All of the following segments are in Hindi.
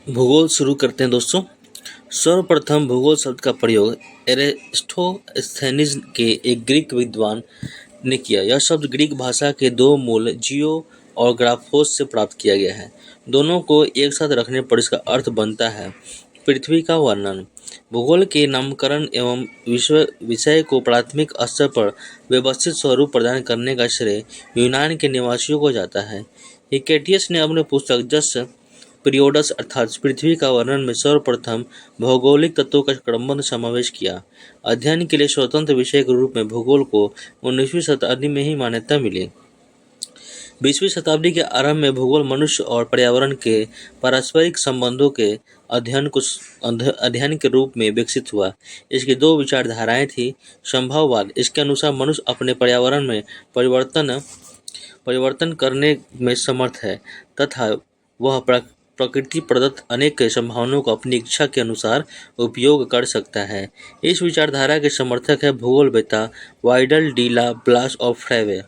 भूगोल शुरू करते हैं दोस्तों। सर्वप्रथम भूगोल शब्द का प्रयोग एरेस्टोस्थेनीज के एक ग्रीक विद्वान ने किया। यह शब्द ग्रीक भाषा के दो मूल जियो और ग्राफोस से प्राप्त किया गया है। दोनों को एक साथ रखने पर इसका अर्थ बनता है पृथ्वी का वर्णन। भूगोल के नामकरण एवं विषय को प्राथमिक स्तर पर व्यवस्थित स्वरूप प्रदान करने का श्रेय यूनान के निवासियों को जाता है। हिकेटियस ने अपने पुस्तक जस पीरियोडस अर्थात पृथ्वी का वर्णन में सर्वप्रथम भौगोलिक तत्वों का क्रमबद्ध समावेश किया। अध्ययन के लिए स्वतंत्र विषय के रूप में भूगोल को 19वीं शताब्दी में ही मान्यता मिली। 20वीं शताब्दी के आरंभ में भूगोल मनुष्य और पर्यावरण के पारस्परिक संबंधों के अध्ययन के रूप में विकसित हुआ। इसकी दो विचारधाराएं थी। संभववाद, इसके अनुसार मनुष्य अपने पर्यावरण में परिवर्तन करने में समर्थ है तथा वह प्रकृति प्रदत्त अनेक संभावनाओं को अपनी इच्छा के अनुसार उपयोग कर सकता है। इस विचारधारा के समर्थक है भूगोलवेत्ता Vidal de la Blache of Febvre.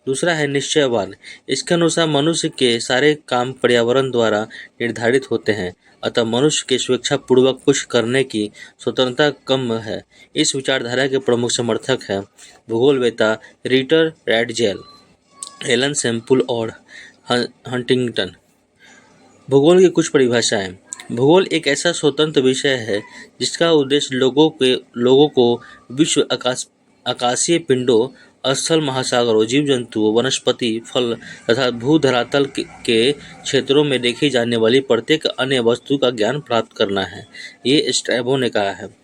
दूसरा है निश्चयवाद। इसके अनुसार मनुष्य के सारे काम पर्यावरण द्वारा निर्धारित होते हैं, अतः मनुष्य के स्वेच्छापूर्वक कुछ करने की स्वतंत्रता कम है। इस विचारधारा के प्रमुख समर्थक हैं भूगोलवेत्ता रिटर रैडजेल, एलन सैम्पुल और हंटिंगटन। भूगोल की कुछ परिभाषाएं। भूगोल एक ऐसा स्वतंत्र विषय है जिसका उद्देश्य लोगों को विश्व आकाशीय पिंडों, स्थल महासागरों, जीव जंतुओं, वनस्पति, फल तथा भूधरातल के क्षेत्रों में देखी जाने वाली प्रत्येक अन्य वस्तु का ज्ञान प्राप्त करना है, ये स्ट्रैबो ने कहा है।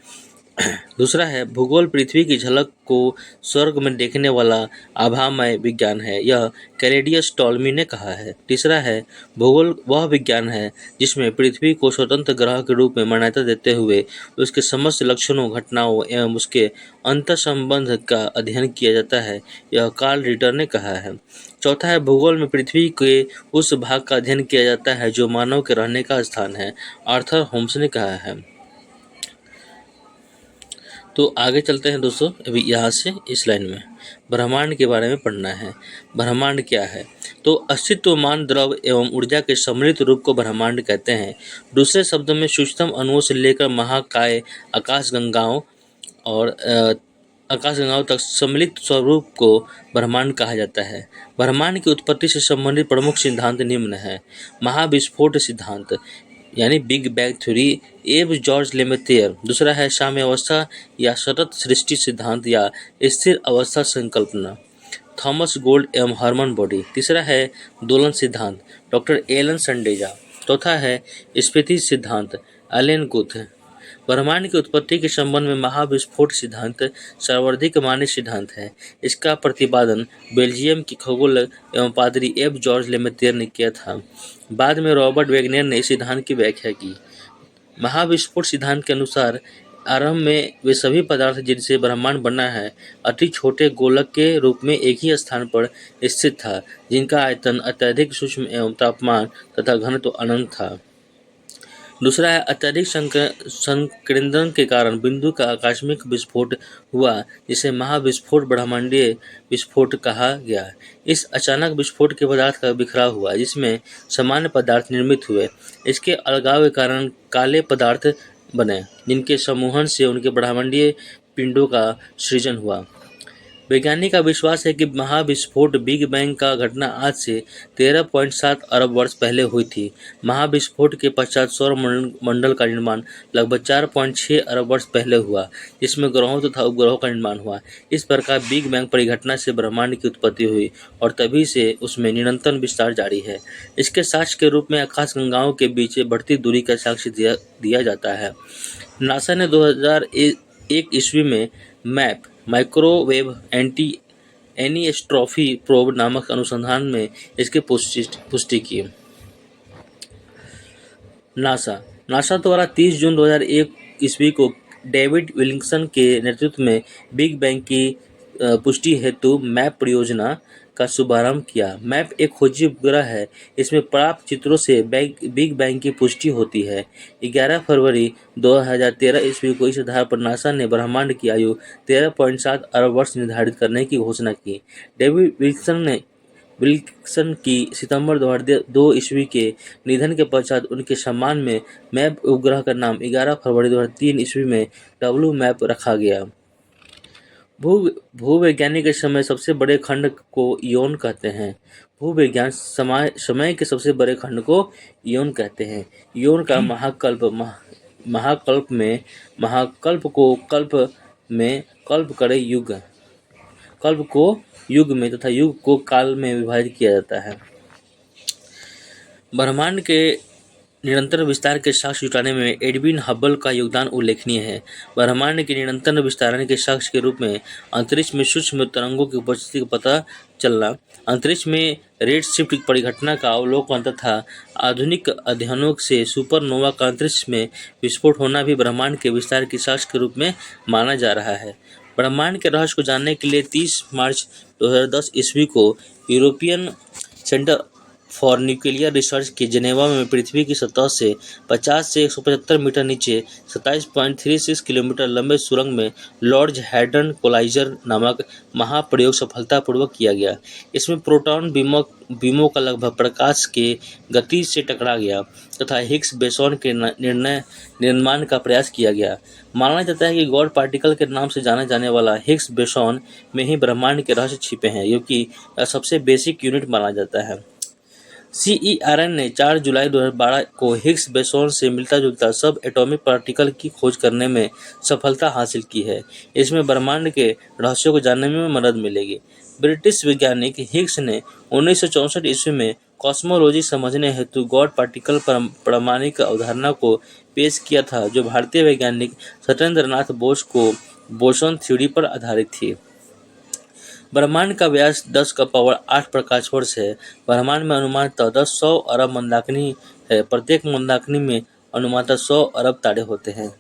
दूसरा है भूगोल पृथ्वी की झलक को स्वर्ग में देखने वाला आभामय विज्ञान है, यह कैलेडियस टॉलमी ने कहा है। तीसरा है भूगोल वह विज्ञान है जिसमें पृथ्वी को स्वतंत्र ग्रह के रूप में मान्यता देते हुए उसके समस्त लक्षणों, घटनाओं एवं उसके अंतर्संबंध का अध्ययन किया जाता है, यह कार्ल रिटर ने कहा है। चौथा है भूगोल में पृथ्वी के उस भाग का अध्ययन किया जाता है जो मानव के रहने का स्थान है, आर्थर होम्स ने कहा है। तो आगे चलते हैं दोस्तों। अभी यहाँ से इस लाइन में ब्रह्मांड के बारे में पढ़ना है। ब्रह्मांड क्या है? तो अस्तित्वमान द्रव एवं ऊर्जा के सम्मिलित रूप को ब्रह्मांड कहते हैं। दूसरे शब्दों में सूक्ष्म अणुओं से लेकर महाकाय आकाशगंगाओं तक सम्मिलित स्वरूप को ब्रह्मांड कहा जाता है। ब्रह्मांड की उत्पत्ति से संबंधित प्रमुख सिद्धांत निम्न है। महाविस्फोट सिद्धांत यानी बिग बैंग थ्योरी, एब जॉर्ज लेमेथियर। दूसरा है साम्यावस्था या सतत सृष्टि सिद्धांत या स्थिर अवस्था संकल्पना, थॉमस गोल्ड एवं हर्मन बॉडी। तीसरा है दोलन सिद्धांत, डॉक्टर एलन संडेजा। चौथा है स्फीति सिद्धांत, एलन गुथ। ब्रह्मांड की उत्पत्ति के संबंध में महाविस्फोट सिद्धांत सर्वाधिक मान्य सिद्धांत है। इसका प्रतिपादन बेल्जियम के खगोल एवं पादरी एब जॉर्ज लेमेथियर ने किया था। बाद में रॉबर्ट वेगनर ने इस सिद्धांत की व्याख्या की। महाविस्फोट सिद्धांत के अनुसार आरंभ में वे सभी पदार्थ जिनसे ब्रह्मांड बना है अति छोटे गोलक के रूप में एक ही स्थान पर स्थित था, जिनका आयतन अत्यधिक सूक्ष्म एवं तापमान तथा घनत्व अनंत था। दूसरा है अत्यधिक संकेंद्रण के कारण बिंदु का आकस्मिक विस्फोट हुआ, जिसे महाविस्फोट ब्रह्मांडीय विस्फोट कहा गया। इस अचानक विस्फोट के पदार्थ का बिखराव हुआ जिसमें सामान्य पदार्थ निर्मित हुए। इसके अलगाव के कारण काले पदार्थ बने, जिनके समूहन से उनके ब्रह्मांडीय पिंडों का सृजन हुआ। वैज्ञानिक का विश्वास है कि महाविस्फोट बिग बैंग का घटना आज से 13.7 अरब वर्ष पहले हुई थी। महाविस्फोट के पश्चात सौर मंडल का निर्माण लगभग 4.6 अरब वर्ष पहले हुआ, जिसमें ग्रहों तथा उपग्रहों का निर्माण हुआ। इस प्रकार बिग बैंग परिघटना से ब्रह्मांड की उत्पत्ति हुई और तभी से उसमें निरंतर विस्तार जारी है। इसके साक्ष्य के रूप में आकाशगंगाओं के बीच बढ़ती दूरी का साक्ष्य दिया जाता है। नासा ने 2001 ईस्वी में मैप माइक्रोवेव एनिस्ट्रॉफी प्रोब नामक अनुसंधान में इसकी पुष्टि की। नासा द्वारा 30 जून 2001 ईस्वी को डेविड विलिंगसन के नेतृत्व में बिग बैंग की पुष्टि हेतु मैप परियोजना का शुभारंभ किया। मैप एक खोजी उपग्रह है। इसमें प्राप्त चित्रों से बिग बैंग की पुष्टि होती है। 11 फरवरी 2013 ईस्वी को इस आधार पर नासा ने ब्रह्मांड की आयु 13.7 अरब वर्ष निर्धारित करने की घोषणा की। डेविड विल्सन ने विल्सन की सितंबर 2002 ईस्वी के निधन के पश्चात उनके सम्मान में मैप उपग्रह का नाम 11 फरवरी 2003 ईस्वी में डब्ल्यू मैप रखा गया। भू भूवैज्ञानिक इस समय सबसे बड़े खंड को इयोन कहते हैं। भूविज्ञान समय के सबसे बड़े खंड को इयोन कहते हैं। इयोन का महाकल्प को कल्प को युग में तथा युग को काल में विभाजित किया जाता है। ब्रह्मांड के निरंतर विस्तार के साक्ष्य जुटाने में एडविन हबल का योगदान उल्लेखनीय है। ब्रह्मांड के निरंतर विस्तार के साक्ष्य के रूप में अंतरिक्ष में सूक्ष्म तरंगों की उपस्थिति का पता चलना, अंतरिक्ष में रेडशिफ्ट परिघटना का अवलोकन तथा आधुनिक अध्ययनों से सुपरनोवा का अंतरिक्ष में विस्फोट होना भी ब्रह्मांड के विस्तार के साक्ष्य के रूप में माना जा रहा है। ब्रह्मांड के रहस्य को जानने के लिए 30 मार्च 2010 ईस्वी को European centre for nuclear research के जेनेवा में पृथ्वी की सतह से 50 से 175 मीटर नीचे 27.36 किलोमीटर लंबे सुरंग में लॉर्ड हैड्रन कोलाइजर नामक महाप्रयोग सफलतापूर्वक किया गया। इसमें प्रोटॉन बीमों का लगभग प्रकाश के गति से टकरा गया तथा हिग्स बोसॉन के निर्माण का प्रयास किया गया। माना जाता है कि गॉड पार्टिकल के नाम से जाना जाने वाला हिग्स बोसॉन में ही ब्रह्मांड के रहस्य छिपे हैं, क्योंकि सबसे बेसिक यूनिट माना जाता है। CERN ने 4 जुलाई 2012 को हिग्स बोसॉन से मिलता जुलता सब एटॉमिक पार्टिकल की खोज करने में सफलता हासिल की है। इसमें ब्रह्मांड के रहस्यों को जानने में मदद मिलेगी। ब्रिटिश वैज्ञानिक हिग्स ने 1964 ईस्वी में कॉस्मोलॉजी समझने हेतु गॉड पार्टिकल प्रामाणिक अवधारणा को पेश किया था, जो भारतीय वैज्ञानिक सत्येंद्रनाथ बोस को बोसॉन थ्योरी पर आधारित थी। ब्रह्मांड का व्यास 10 का पावर 8 प्रकाश वर्ष है। ब्रह्मांड में अनुमानतः 100 अरब मंदाकिनी है। प्रत्येक मंदाकिनी में अनुमानतः 100 अरब तारे होते हैं।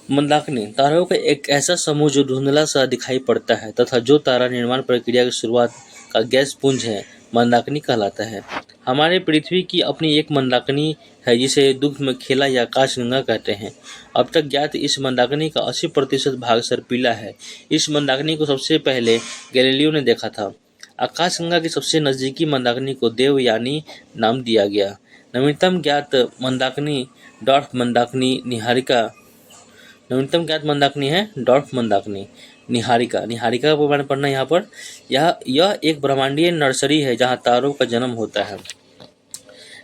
मंदाकिनी तारों का एक ऐसा समूह जो धुंधला सा दिखाई पड़ता है तथा जो तारा निर्माण प्रक्रिया की शुरुआत का गैस पुंज है, मंदाकिनी कहलाता है। हमारे पृथ्वी की अपनी एक मंदाकिनी है जिसे दुग्ध में खेला या आकाशगंगा कहते हैं। अब तक ज्ञात इस मंदाकिनी का 80% भाग सर्पिला है। इस मंदाकिनी को सबसे पहले गैलीलियो ने देखा था। आकाशगंगा की सबसे नज़दीकी मंदाकिनी को देवयानी नाम दिया गया। नवीनतम ज्ञात मंदाकिनी डॉर्फ मंदाकिनी है डॉर्फ मंदाकिनी निहारिका। निहारिका का वर्णन पढ़ना यहाँ पर। यह एक ब्रह्मांडीय नर्सरी है जहाँ तारों का जन्म होता है।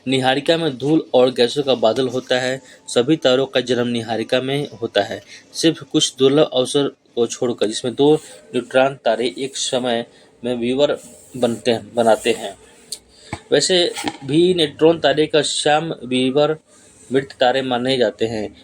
निहारिका में धूल और गैसों का बादल होता है। सभी तारों का जन्म निहारिका में होता है, सिर्फ कुछ दुर्लभ अवसर को छोड़कर, जिसमें 2 न्यूट्रॉन तारे एक समय में वीवर बनाते हैं। वैसे भी न्यूट्रॉन तारे का श्याम वीवर मृत तारे माने जाते हैं।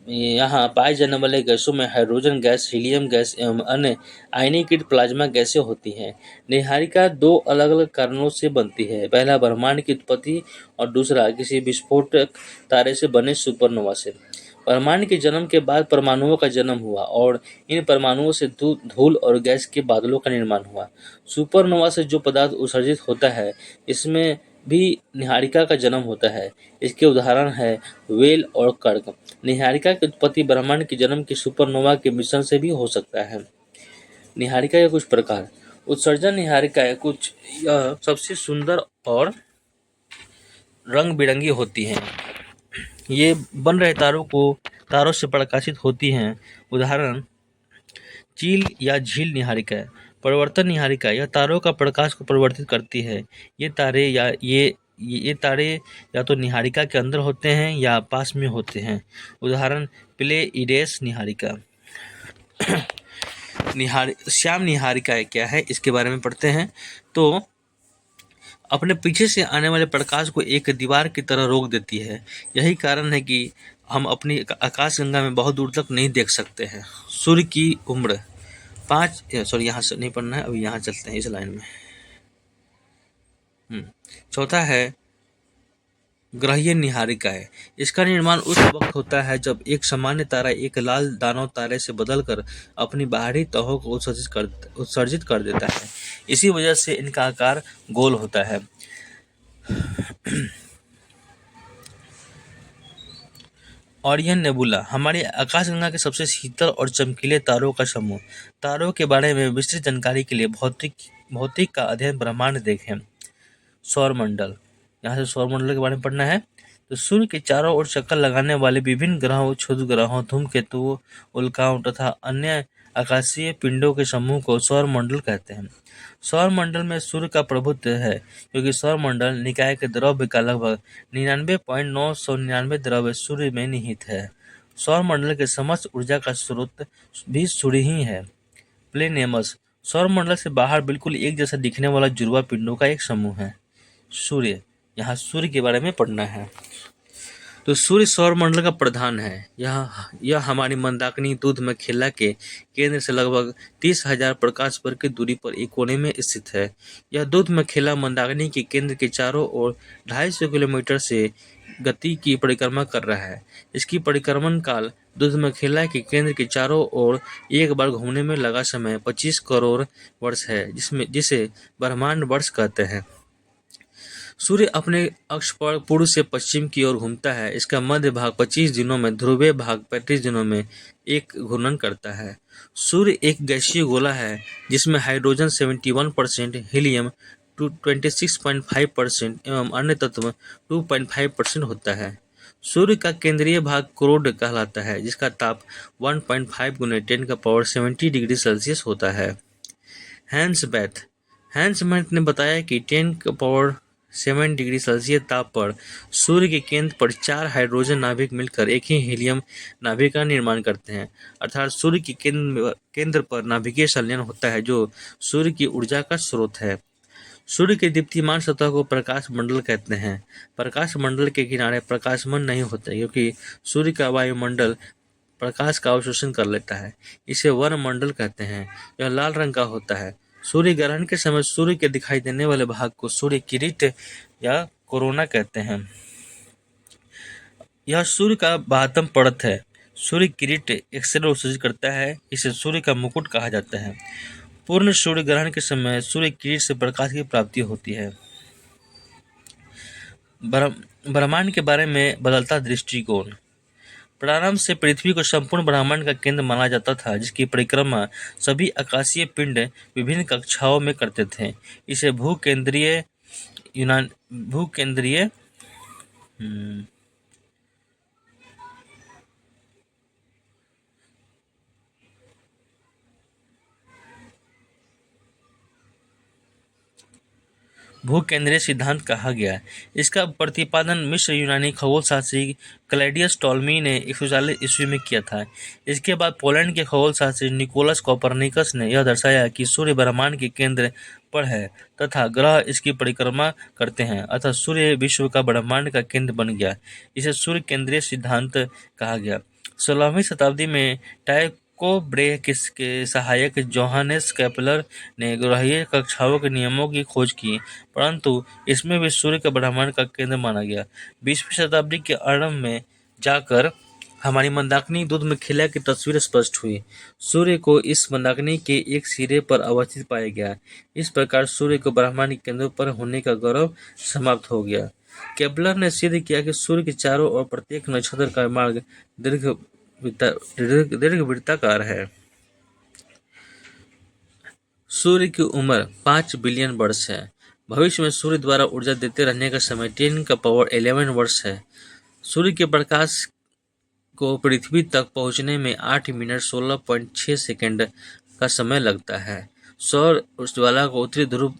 यहाँ पाए जाने वाले गैसों में हाइड्रोजन गैस, हीलियम गैस एवं अन्य आयनीकृत प्लाज्मा गैसें होती हैं। निहारिका 2 अलग अलग कारणों से बनती है। पहला ब्रह्मांड की उत्पत्ति और दूसरा किसी विस्फोटक तारे से बने सुपरनोवा से। ब्रह्मांड के जन्म के बाद परमाणुओं का जन्म हुआ और इन परमाणुओं से धूल और गैस के बादलों का निर्माण हुआ। सुपरनोवा से जो पदार्थ उत्सर्जित होता है, इसमें भी निहारिका का जन्म होता है। इसके उदाहरण है वेल और कर्क। निहारिका की उत्पत्ति ब्रह्मांड के जन्म की सुपरनोवा के मिश्रण से भी हो सकता है। निहारिका के कुछ प्रकार। उत्सर्जन निहारिकाएं कुछ सबसे सुंदर और रंग बिरंगी होती हैं। ये बन रहे तारों से प्रकाशित होती हैं। उदाहरण चील या झील निहारिका। परिवर्तन निहारिका, यह तारों का प्रकाश को परिवर्तित करती है। ये तारे या तो निहारिका के अंदर होते हैं या पास में होते हैं। उदाहरण प्लेइडेस निहारिका। श्याम निहारिका क्या है, इसके बारे में पढ़ते हैं। तो अपने पीछे से आने वाले प्रकाश को एक दीवार की तरह रोक देती है। यही कारण है कि हम अपनी आकाशगंगा में बहुत दूर तक नहीं देख सकते हैं। सूर्य की उम्र यहाँ से नहीं पढ़ना है, अभी यहाँ चलते हैं इस लाइन में। चौथा है ग्रहीय निहारिका है। इसका निर्माण उस वक्त होता है जब एक सामान्य तारा एक लाल दानव तारे से बदलकर अपनी बाहरी तहों को उत्सर्जित कर देता है। इसी वजह से इनका आकार गोल होता है। ओरियन नेबुला हमारी आकाशगंगा के सबसे शीतल और चमकीले तारों का समूह। तारों के बारे में विस्तृत जानकारी के लिए भौतिकी भौतिक का अध्ययन ब्रह्मांड देखें। सौरमंडल, यहाँ से सौरमंडल के बारे में पढ़ना है। तो सूर्य के चारों ओर चक्कर लगाने वाले विभिन्न ग्रहों, क्षुद्र ग्रहों, धूमकेतुओं, उल्काओं तथा अन्य आकाशीय पिंडों के समूह को सौरमंडल कहते हैं। सौरमंडल में सूर्य का प्रभुत्व है, क्योंकि सौरमंडल निकाय के द्रव्य का लगभग 99.999 द्रव्य सूर्य में निहित है। सौरमंडल के समस्त ऊर्जा का स्रोत भी सूर्य ही है। प्लेनेमस, सौरमंडल से बाहर बिल्कुल एक जैसा दिखने वाला जुड़वा पिंडों का एक समूह है। सूर्य, यहाँ सूर्य के बारे में पढ़ना है। तो सूर्य सौरमंडल का प्रधान है। यह हमारी मंदाकिनी दूध में खिला के केंद्र से लगभग 30,000 प्रकाश वर्ष की दूरी पर एक कोने में स्थित है। यह दूध में खिला मंदाकिनी के केंद्र के चारों ओर 250 किलोमीटर से गति की परिक्रमा कर रहा है। इसकी परिक्रमण काल दूध में खिला के केंद्र के चारों ओर एक बार घूमने में लगा समय 25 करोड़ वर्ष है, जिसे ब्रह्मांड वर्ष कहते हैं। सूर्य अपने अक्ष पर पूर्व से पश्चिम की ओर घूमता है। इसका मध्य भाग 25 दिनों में, ध्रुवीय भाग 35 दिनों में एक घूर्णन करता है। सूर्य एक गैसीय गोला है जिसमें हाइड्रोजन 71%, हीलियम 26.5% एवं अन्य तत्व 2.5% होता है। सूर्य का केंद्रीय भाग क्रोड कहलाता है, जिसका ताप 1.5 गुने 10⁻70 डिग्री सेल्सियस होता है। हैंसबैथ ने बताया कि 10⁻7 डिग्री सेल्सियस ताप पर सूर्य के केंद्र पर 4 हाइड्रोजन नाभिक मिलकर एक ही हीलियम नाभिक का निर्माण करते हैं। अर्थात सूर्य के केंद्र पर नाभिकीय संलयन होता है, जो सूर्य की ऊर्जा का स्रोत है। सूर्य के दीप्तिमान सतह को प्रकाश मंडल कहते हैं। प्रकाश मंडल के किनारे प्रकाशमान नहीं होते, क्योंकि सूर्य का वायुमंडल प्रकाश का अवशोषण कर लेता है। इसे वर्णमंडल कहते हैं। यह लाल रंग का होता है। सूर्य ग्रहण के समय सूर्य के दिखाई देने वाले भाग को सूर्य किरीट या कोरोना कहते हैं। यह सूर्य का बाह्यतम परत है। सूर्य किरीट एक्सरे उत्सर्जित करता है, इसे सूर्य का मुकुट कहा जाता है। पूर्ण सूर्य ग्रहण के समय सूर्य किरीट से प्रकाश की प्राप्ति होती है। ब्रह्मांड के बारे में बदलता दृष्टिकोण। प्रारंभ से पृथ्वी को संपूर्ण ब्रह्मांड का केंद्र माना जाता था, जिसकी परिक्रमा सभी आकाशीय पिंड विभिन्न कक्षाओं में करते थे। इसे भूकेंद्रीय सिद्धांत कहा गया। इसका प्रतिपादन मिस्र यूनानी खगोलशास्त्री क्लैडियस टॉलमी ने 140 ईस्वी में किया था। इसके बाद पोलैंड के खगोलशास्त्री निकोलस कोपरनिकस ने यह दर्शाया कि सूर्य ब्रह्मांड के केंद्र पर है तथा ग्रह इसकी परिक्रमा करते हैं, अतः सूर्य विश्व का ब्रह्मांड का केंद्र बन गया। इसे सूर्य केंद्रीय सिद्धांत कहा गया। 16वीं शताब्दी में टाइको ब्रे के सहायक जोहानेस केपलर ने ग्रहीय कक्षाओं के नियमों की खोज की, परंतु इसमें भी सूर्य का ब्रह्मांड का केंद्र माना गया। 20वीं शताब्दी के आरंभ में जाकर हमारी मंदाकिनी दूध में खिला की तस्वीर स्पष्ट हुई। सूर्य को इस मंदाकिनी के एक सिरे पर अवस्थित पाया गया। इस प्रकार सूर्य को ब्रह्मांड के केंद्र पर होने का गौरव समाप्त हो गया। केपलर ने सिद्ध किया कि सूर्य के चारों ओर प्रत्येक नक्षत्र का मार्ग दीर्घवृत्ताकार है। सूर्य की उम्र 5 बिलियन वर्ष है। भविष्य में सूर्य द्वारा ऊर्जा देते रहने का समय 10⁻11 वर्ष है। सूर्य के प्रकाश को पृथ्वी तक पहुंचने में 8 मिनट 16.6 सेकंड का समय लगता है। सौर ज्वाला को उत्तरी ध्रुव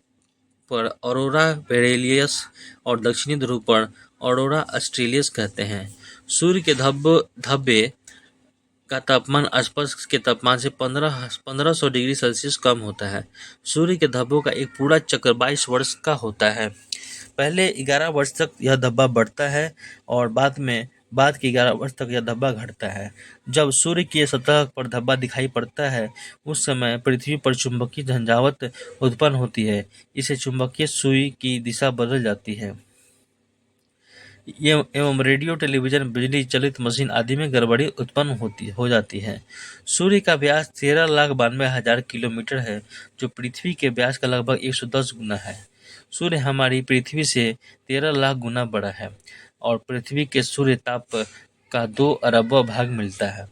पर ऑरोरा बोरेलियस और दक्षिणी ध्रुव पर ऑरोरा ऑस्ट्रेलियस कहते हैं। सूर्य के धब्बे का तापमान आसपास के तापमान से 1500 डिग्री सेल्सियस कम होता है। सूर्य के धब्बों का एक पूरा चक्र 22 वर्ष का होता है। पहले 11 वर्ष तक यह धब्बा बढ़ता है और बाद के 11 वर्ष तक यह धब्बा घटता है। जब सूर्य की सतह पर धब्बा दिखाई पड़ता है, उस समय पृथ्वी पर चुंबकीय झंझावात उत्पन्न होती है। इससे चुंबकीय सुई की दिशा बदल जाती है एवं रेडियो, टेलीविजन, बिजली चलित मशीन आदि में गड़बड़ी उत्पन्न हो जाती है। सूर्य का व्यास 13,92,000 किलोमीटर है, जो पृथ्वी के व्यास का लगभग 110 गुना है। सूर्य हमारी पृथ्वी से 13 लाख गुना बड़ा है और पृथ्वी के सूर्य ताप का 2 अरबवां भाग मिलता है।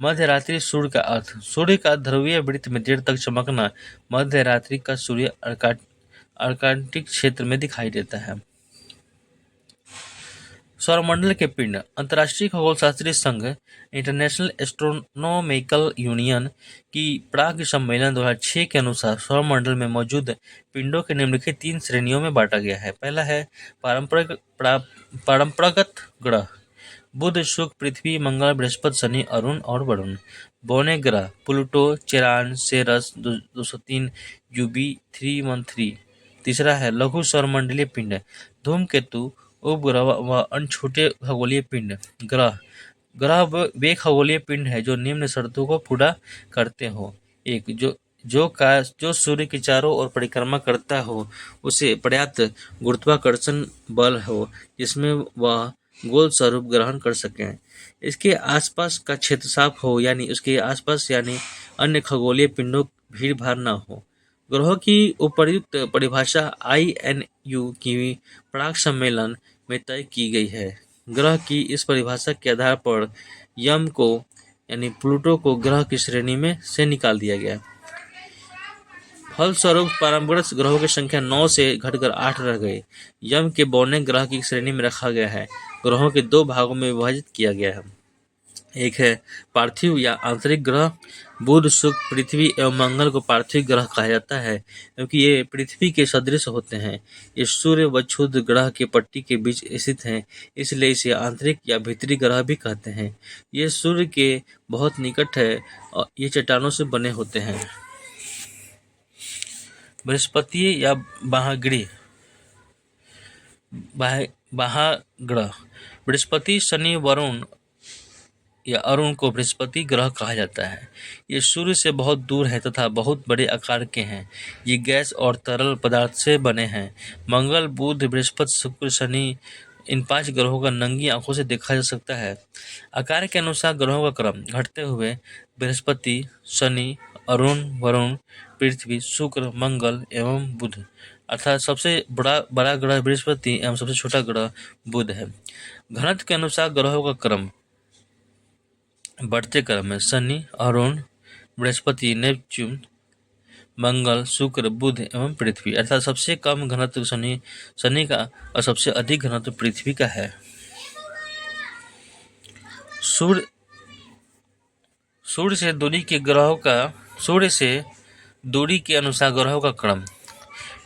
मध्य रात्रि सूर्य का अर्थ। सूर्य का ध्रुवीय वृत्त में देर तक चमकना मध्य रात्रि का सूर्य अर्कांटिक क्षेत्र में दिखाई देता है। सौरमंडल के पिंड। अंतर्राष्ट्रीय खगोलशास्त्री संघ इंटरनेशनल एस्ट्रोनॉमिकल यूनियन की प्राग सम्मेलन 2006 के अनुसार सौरमंडल में मौजूद पिंडों के निम्नलिखित 3 श्रेणियों में बांटा गया है। पहला है परंपरागत ग्रह, बुध, शुक्र, पृथ्वी, मंगल, बृहस्पति, शनि, अरुण और वरुण। बौने ग्रह, प्लूटो, चेरान, सेरस 203, यूबी 313। तीसरा है लघु सौरमंडलीय पिंड, धूमकेतु, उपग्रह व अन्य छोटे खगोलीय पिंड। ग्रह ग्रह वे खगोलीय पिंड है जो निम्न शर्तों को पूरा करते हो। एक, जो सूर्य के चारों ओर परिक्रमा करता हो, उसे पर्याप्त गुरुत्वाकर्षण बल हो जिसमें वह गोल स्वरूप ग्रहण कर सकें। इसके आसपास का क्षेत्र साफ हो, यानी उसके आसपास यानी अन्य खगोलीय पिंडों भीड़ भाड़ न हो। ग्रहों की उपर्युक्त परिभाषा INU की प्राग सम्मेलन में तय की गई है। ग्रह की इस परिभाषा के आधार पर यम को यानी प्लूटो को ग्रह की श्रेणी में से निकाल दिया गया। फलस्वरूप परंपरागत ग्रहों की संख्या 9 से घटकर 8 रह गई। यम के बौने ग्रह की श्रेणी में रखा गया है। ग्रहों के 2 भागों में विभाजित किया गया है। एक है पार्थिव या आंतरिक ग्रह। बुध, शुक्र, पृथ्वी एवं मंगल को पार्थिव ग्रह कहा जाता है क्योंकि ये पृथ्वी के सदृश होते हैं। ये सूर्य व क्षुद्र ग्रह के पट्टी के बीच स्थित हैं, इसलिए इसे आंतरिक या भीतरी ग्रह भी कहते हैं। ये सूर्य के बहुत निकट है और ये चट्टानों से बने होते हैं। बृहस्पति या बाह्यग्रह। बृहस्पति, शनि, वरुण या अरुण को बृहस्पति ग्रह कहा जाता है। ये सूर्य से बहुत दूर है तथा बहुत बड़े आकार के हैं। ये गैस और तरल पदार्थ से बने हैं। मंगल, बुध, बृहस्पति, शुक्र, शनि इन 5 ग्रहों का नंगी आंखों से देखा जा सकता है। आकार के अनुसार ग्रहों का क्रम घटते हुए बृहस्पति, शनि, अरुण, वरुण, पृथ्वी, शुक्र, मंगल एवं बुध, अर्थात सबसे बड़ा ग्रह बृहस्पति एवं सबसे छोटा ग्रह बुध है। घनत्व के अनुसार ग्रहों का क्रम बढ़ते क्रम में शनि, अरुण, बृहस्पति, नेपच्यून, मंगल, शुक्र, बुध एवं पृथ्वी, अर्थात सबसे कम घनत्व शनि का और सबसे अधिक घनत्व पृथ्वी का है। सूर्य से दूरी के अनुसार ग्रहों का क्रम: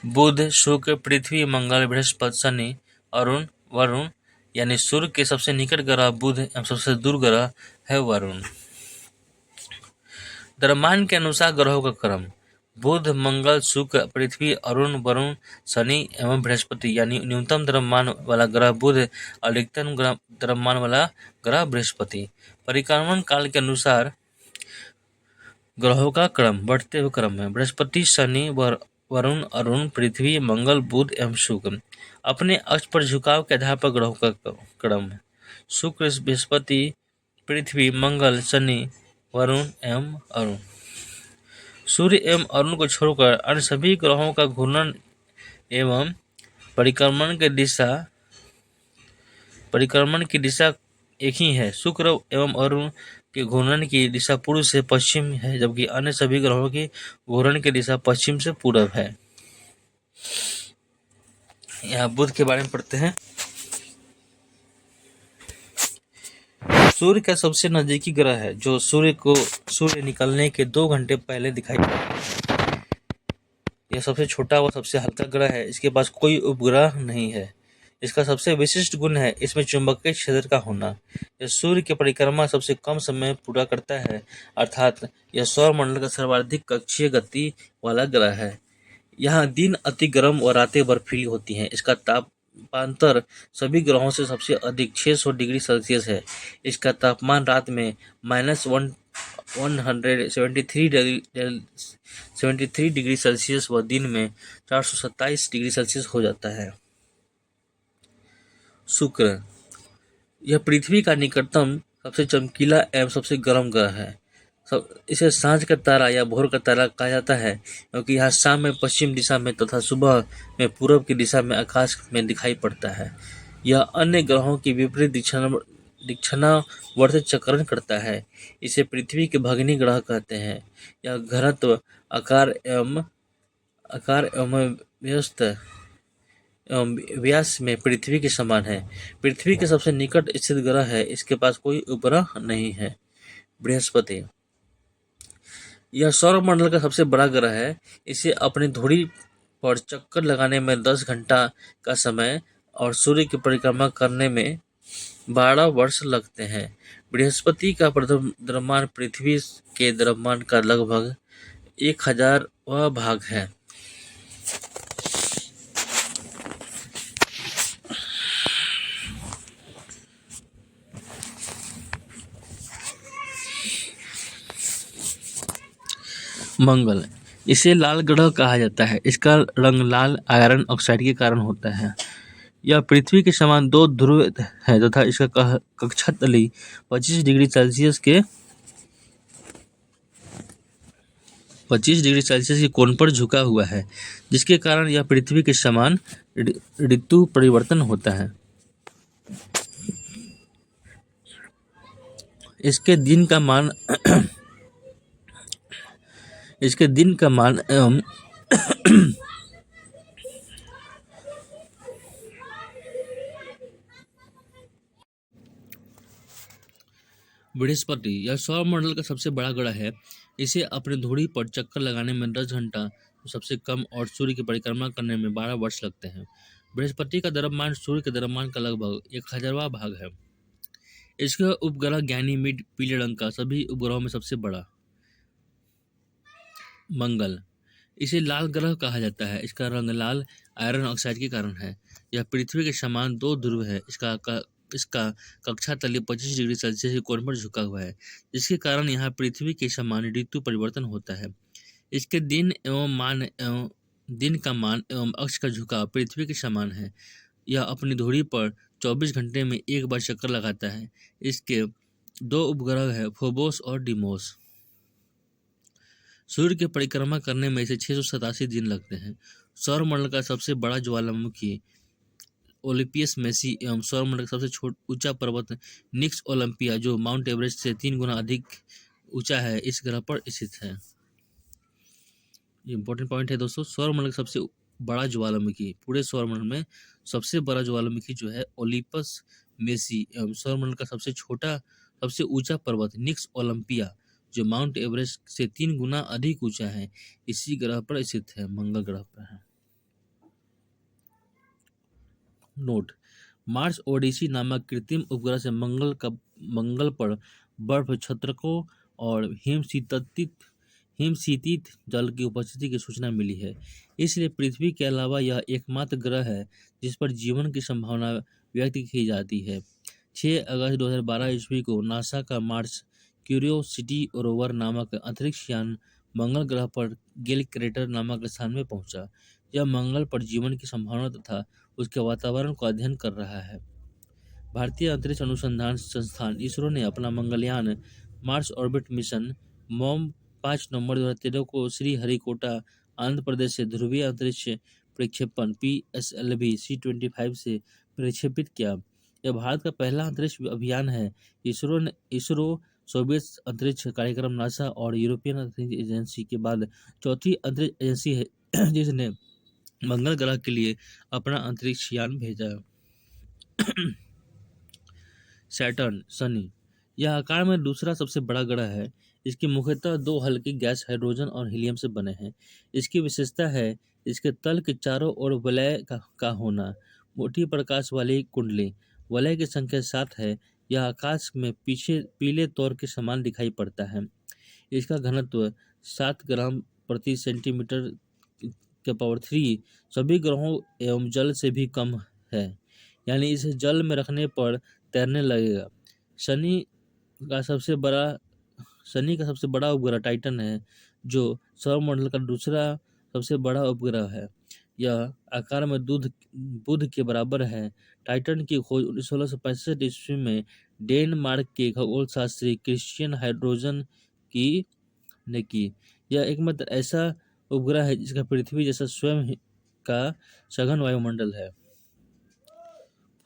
बुध, शुक्र, पृथ्वी, मंगल, बृहस्पति, शनि, अरुण, वरुण, यानी सूर्य के सबसे निकट ग्रह बुध एवं सबसे दूर ग्रह है वरुण। द्रव्यमान के अनुसार ग्रहों का क्रम: बुध, मंगल, शुक्र, पृथ्वी, अरुण, वरुण, शनि एवं बृहस्पति, यानी न्यूनतम द्रव्यमान वाला ग्रह बुध, अधिकतम द्रव्यमान वाला ग्रह बृहस्पति। परिक्रमण काल के अनुसार ग्रहों का क्रम बढ़ते हुए क्रम है: बृहस्पति, शनि, वरुण, अरुण, पृथ्वी, मंगल, बुध एवं शुक्र। अपने अक्ष पर झुकाव के आधार पर ग्रहों का क्रम: शुक्र, बृहस्पति, पृथ्वी, मंगल, शनि, वरुण एवं अरुण। सूर्य एवं अरुण को छोड़कर अन्य सभी ग्रहों का घूर्णन एवं परिक्रमण की दिशा एक ही है। शुक्र एवं अरुण के घूर्णन की दिशा पूर्व से पश्चिम है, जबकि अन्य सभी ग्रहों की घूर्णन की दिशा पश्चिम से पूरब है। यहाँ बुध के बारे में पढ़ते हैं। सूर्य का सबसे नजदीकी ग्रह है जो सूर्य निकलने के 2 घंटे पहले दिखाई देता है। यह सबसे छोटा व सबसे हल्का ग्रह है। इसके पास कोई उपग्रह नहीं है। इसका सबसे विशिष्ट गुण है इसमें चुंबकीय क्षेत्र का होना। यह सूर्य की परिक्रमा सबसे कम समय पूरा करता है, अर्थात यह सौरमंडल का सर्वाधिक कक्षीय गति वाला ग्रह है। यहाँ दिन अति गर्म और रातें बर्फीली होती हैं। इसका तापांतर सभी ग्रहों से सबसे अधिक 600 डिग्री सेल्सियस है। इसका तापमान रात में -173 डिग्री सेल्सियस व दिन में 427 डिग्री सेल्सियस हो जाता है। शुक्र, यह पृथ्वी का निकटतम सबसे चमकीला एवं सबसे गर्म ग्रह है। इसे सांझ का तारा या भोर का तारा कहा जाता है क्योंकि यह शाम में पश्चिम दिशा में तथा सुबह में पूर्व की दिशा में आकाश में दिखाई पड़ता है। यह अन्य ग्रहों की विपरीत दक्षिणावर्त चक्रण करता है। इसे पृथ्वी के भगिनी ग्रह कहते हैं। यह घनत्व, आकार एवं व्यस्त एवं व्यास में पृथ्वी के समान है। पृथ्वी के सबसे निकट स्थित ग्रह है। इसके पास कोई उपग्रह नहीं है। बृहस्पति, यह सौरमंडल का सबसे बड़ा ग्रह है। इसे अपनी धुरी पर चक्कर लगाने में 10 घंटा का समय और सूर्य की परिक्रमा करने में 12 वर्ष लगते हैं। बृहस्पति का द्रव्यमान पृथ्वी के द्रव्यमान का लगभग 1000वां भाग है। मंगल, इसे लाल ग्रह कहा जाता है। इसका रंग लाल आयरन ऑक्साइड के कारण होता है। यह पृथ्वी के समान 2 ध्रुव है तथा इसका कक्षा तली 25 डिग्री सेल्सियस के कोण पर झुका हुआ है, जिसके कारण यह पृथ्वी के समान ऋतु परिवर्तन होता है। इसके दिन का मान एवं बृहस्पति, यह सौरमंडल का सबसे बड़ा ग्रह है। इसे अपनी धुरी पर चक्कर लगाने में 10 घंटा सबसे कम और सूर्य की परिक्रमा करने में 12 वर्ष लगते हैं। बृहस्पति का द्रव्यमान सूर्य के द्रव्यमान का लगभग 1000वां भाग है। इसका उपग्रह गैनीमीड पीले रंग का सभी उपग्रहों में सबसे बड़ा। मंगल, इसे लाल ग्रह कहा जाता है। इसका रंग लाल आयरन ऑक्साइड के कारण है। यह पृथ्वी के समान 2 ध्रुव है। इसका कक्षा तले 25 डिग्री सेल्सियस के कोण पर झुका हुआ है, जिसके कारण यहाँ पृथ्वी के समान ऋतु परिवर्तन होता है। इसके दिन का मान एवं अक्ष का झुकाव पृथ्वी के समान है। यह अपनी धुरी पर 24 घंटे में एक बार चक्कर लगाता है। इसके 2 उपग्रह है, फोबोस और डीमोस। सूर्य की परिक्रमा करने में इसे 687 दिन लगते हैं। सौरमंडल का सबसे बड़ा ज्वालामुखी ओलिम्पस मेसी एवं सौरमंडल का सबसे ऊंचा पर्वत निक्स ओलंपिया, जो माउंट एवरेस्ट से 3 गुना अधिक ऊंचा है, इस ग्रह पर स्थित है। इंपॉर्टेंट पॉइंट है दोस्तों, सौरमंडल का सबसे बड़ा ज्वालामुखी, पूरे सौरमंडल में सबसे बड़ा ज्वालामुखी जो है ओलिम्पस मेसी एवं सौरमंडल का सबसे ऊंचा पर्वत निक्स ओलंपिया, जो माउंट एवरेस्ट से 3 गुना अधिक ऊंचा है, इसी ग्रह पर स्थित है, मंगल ग्रह पर है। नोट, मार्स ओडिसी नामक कृत्रिम उपग्रह से मंगल पर बर्फ छत्रकों और हिमशीतित जल की उपस्थिति की सूचना मिली है। इसलिए पृथ्वी के अलावा यह एकमात्र ग्रह है जिस पर जीवन की संभावना व्यक्त की जाती है। 6 अगस्त 2012 ईस्वी को नासा का मार्स क्यूरियोसिटी रोवर नामक अंतरिक्ष यान मंगल ग्रह पर गेल क्रेटर नामक स्थान में पहुंचा। यह मंगल पर जीवन की संभावना तथा उसके वातावरण का अध्ययन कर रहा है। भारतीय अंतरिक्ष अनुसंधान संस्थान इसरो ने अपना Mangalyaan Mars orbit mission mom 5 नवंबर 2013 को श्रीहरिकोटा आंध्र प्रदेश से ध्रुवीय अंतरिक्ष प्रक्षेपण PSLV C-25 से प्रक्षेपित किया। यह भारत का पहला अंतरिक्ष अभियान है। इसरो सोवियत अंतरिक्ष कार्यक्रम नासा और यूरोपियन अंतरिक्ष एजेंसी के बाद चौथी अंतरिक्ष एजेंसी है जिसने मंगल ग्रह के लिए अपना अंतरिक्ष यान भेजा। सैटर्न, शनि, यह आकार में दूसरा सबसे बड़ा ग्रह है। इसकी मुख्यतः 2 हल्की गैस हाइड्रोजन और हीलियम से बने हैं। इसकी विशेषता है इसके तल के चारों ओर वलय का होना। मोटी प्रकाश वाली कुंडली, वलय की संख्या 7 है। यह आकाश में पीछे पीले तौर के समान दिखाई पड़ता है। इसका घनत्व 7 ग्राम प्रति सेंटीमीटर के पावर 3 सभी ग्रहों एवं जल से भी कम है, यानी इसे जल में रखने पर तैरने लगेगा। शनि का सबसे बड़ा उपग्रह टाइटन है, जो सौरमंडल का दूसरा सबसे बड़ा उपग्रह है। यह आकार में बुध के बराबर है। टाइटन की खोज 1665 ईस्वी में डेनमार्क के खगोलशास्त्री क्रिश्चियन हाइड्रोजन ने की। यह एकमात्र ऐसा उपग्रह है जिसका पृथ्वी जैसा स्वयं का सघन वायुमंडल है।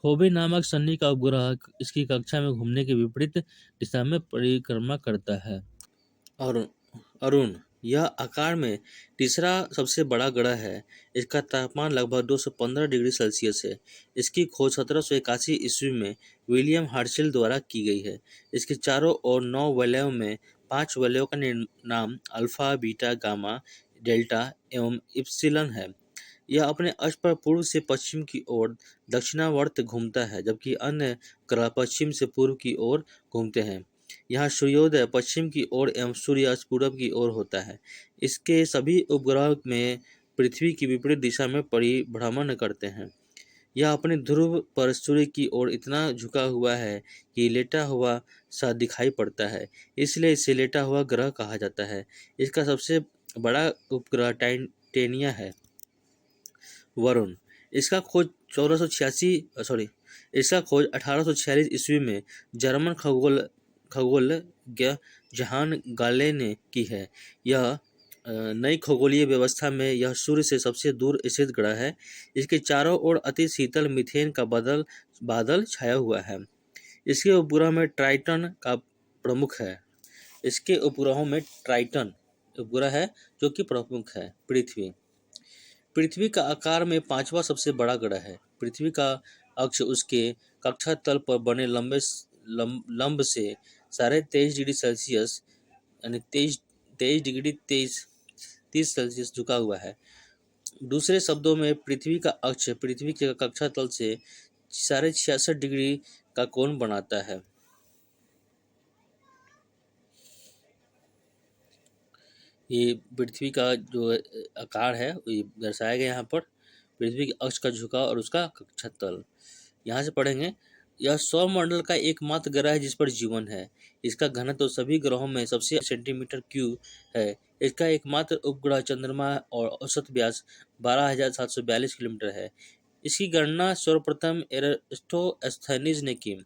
फोबे नामक सन्नी का उपग्रह इसकी कक्षा में घूमने के विपरीत दिशा में परिक्रमा करता है। अरुण अरुण यह आकार में तीसरा सबसे बड़ा ग्रह है। इसका तापमान लगभग 215 डिग्री सेल्सियस है। इसकी खोज 1781 ईस्वी में विलियम हर्शेल द्वारा की गई है। इसके चारों ओर 9 वलयों में 5 वलयों का नाम अल्फा, बीटा, गामा, डेल्टा एवं इप्सिलन है। यह अपने अक्ष पर पूर्व से पश्चिम की ओर दक्षिणावर्त घूमता है, जबकि अन्य ग्रह पश्चिम से पूर्व की ओर घूमते हैं। यहाँ सूर्योदय पश्चिम की ओर एवं सूर्यास्त पूर्व की ओर होता है। इसके सभी उपग्रह में पृथ्वी की विपरीत दिशा में परिभ्रमण करते हैं। यह अपने ध्रुव पर सूर्य की ओर इतना झुका हुआ है कि लेटा हुआ सा दिखाई पड़ता है, इसलिए इसे लेटा हुआ ग्रह कहा जाता है। इसका सबसे बड़ा उपग्रह टाइटेनिया है। वरुण इसका खोज 1846 ईस्वी में जर्मन खगोलज्ञ जहान गाले ने की है। यह नई खगोलीय व्यवस्था में यह सूर्य से सबसे दूर स्थित ग्रह है। इसके चारों ओर अति शीतल मीथेन का बादल छाया हुआ है। इसके उपग्रह में ट्राइटन का प्रमुख है। इसके उपग्रहों में ट्राइटन उपग्रह है जो कि प्रमुख है। पृथ्वी का आकार में पांचवा सबसे बड़ा ग्रह है। पृथ्वी का अक्ष उसके कक्षा तल पर बने लंब से 23.5 डिग्री सेल्सियस यानी 23 सेल्सियस झुका हुआ है। दूसरे शब्दों में पृथ्वी का अक्ष पृथ्वी के कक्षा तल से 66.5 डिग्री का कोण बनाता है। ये पृथ्वी का जो आकार है ये दर्शाया गया यहाँ पर। पृथ्वी के अक्ष का झुकाव और उसका कक्षा तल। यहाँ से पढ़ेंगे, यह सौरमंडल का एकमात्र ग्रह है जिस पर जीवन है। इसका घनत्व तो सभी ग्रहों में सबसे सेंटीमीटर क्यूब है। इसका एकमात्र उपग्रह चंद्रमा और औसत व्यास 12,742 किलोमीटर है। इसकी गणना सर्वप्रथम एराटोस्थेनीज ने की।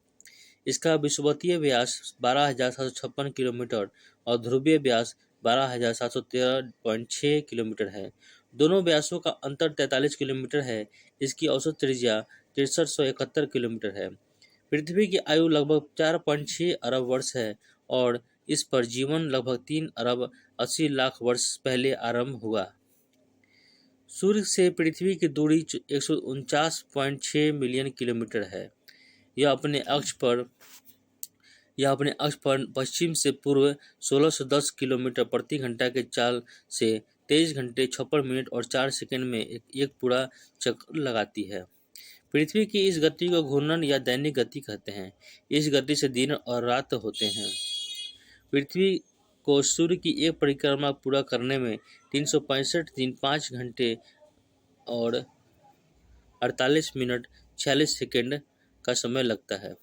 इसका विषुवतीय व्यास 12,756 किलोमीटर और ध्रुवीय व्यास 12,713.6 किलोमीटर है। दोनों व्यासों का अंतर 43 किलोमीटर है। इसकी औसत त्रिज्या 6371 किलोमीटर है। पृथ्वी की आयु लगभग 4.6 अरब वर्ष है और इस पर जीवन लगभग 3 अरब 80 लाख वर्ष पहले आरंभ हुआ। सूर्य से पृथ्वी की दूरी 149.6 मिलियन किलोमीटर है। यह अपने अक्ष पर पश्चिम से पूर्व 1610 किलोमीटर प्रति घंटा के चाल से 23 घंटे 56 मिनट और 4 सेकंड में एक पूरा चक्कर लगाती है। पृथ्वी की इस गति को घूर्णन या दैनिक गति कहते हैं। इस गति से दिन और रात होते हैं। पृथ्वी को सूर्य की एक परिक्रमा पूरा करने में 365 दिन 5 घंटे और 48 मिनट 46 सेकंड का समय लगता है।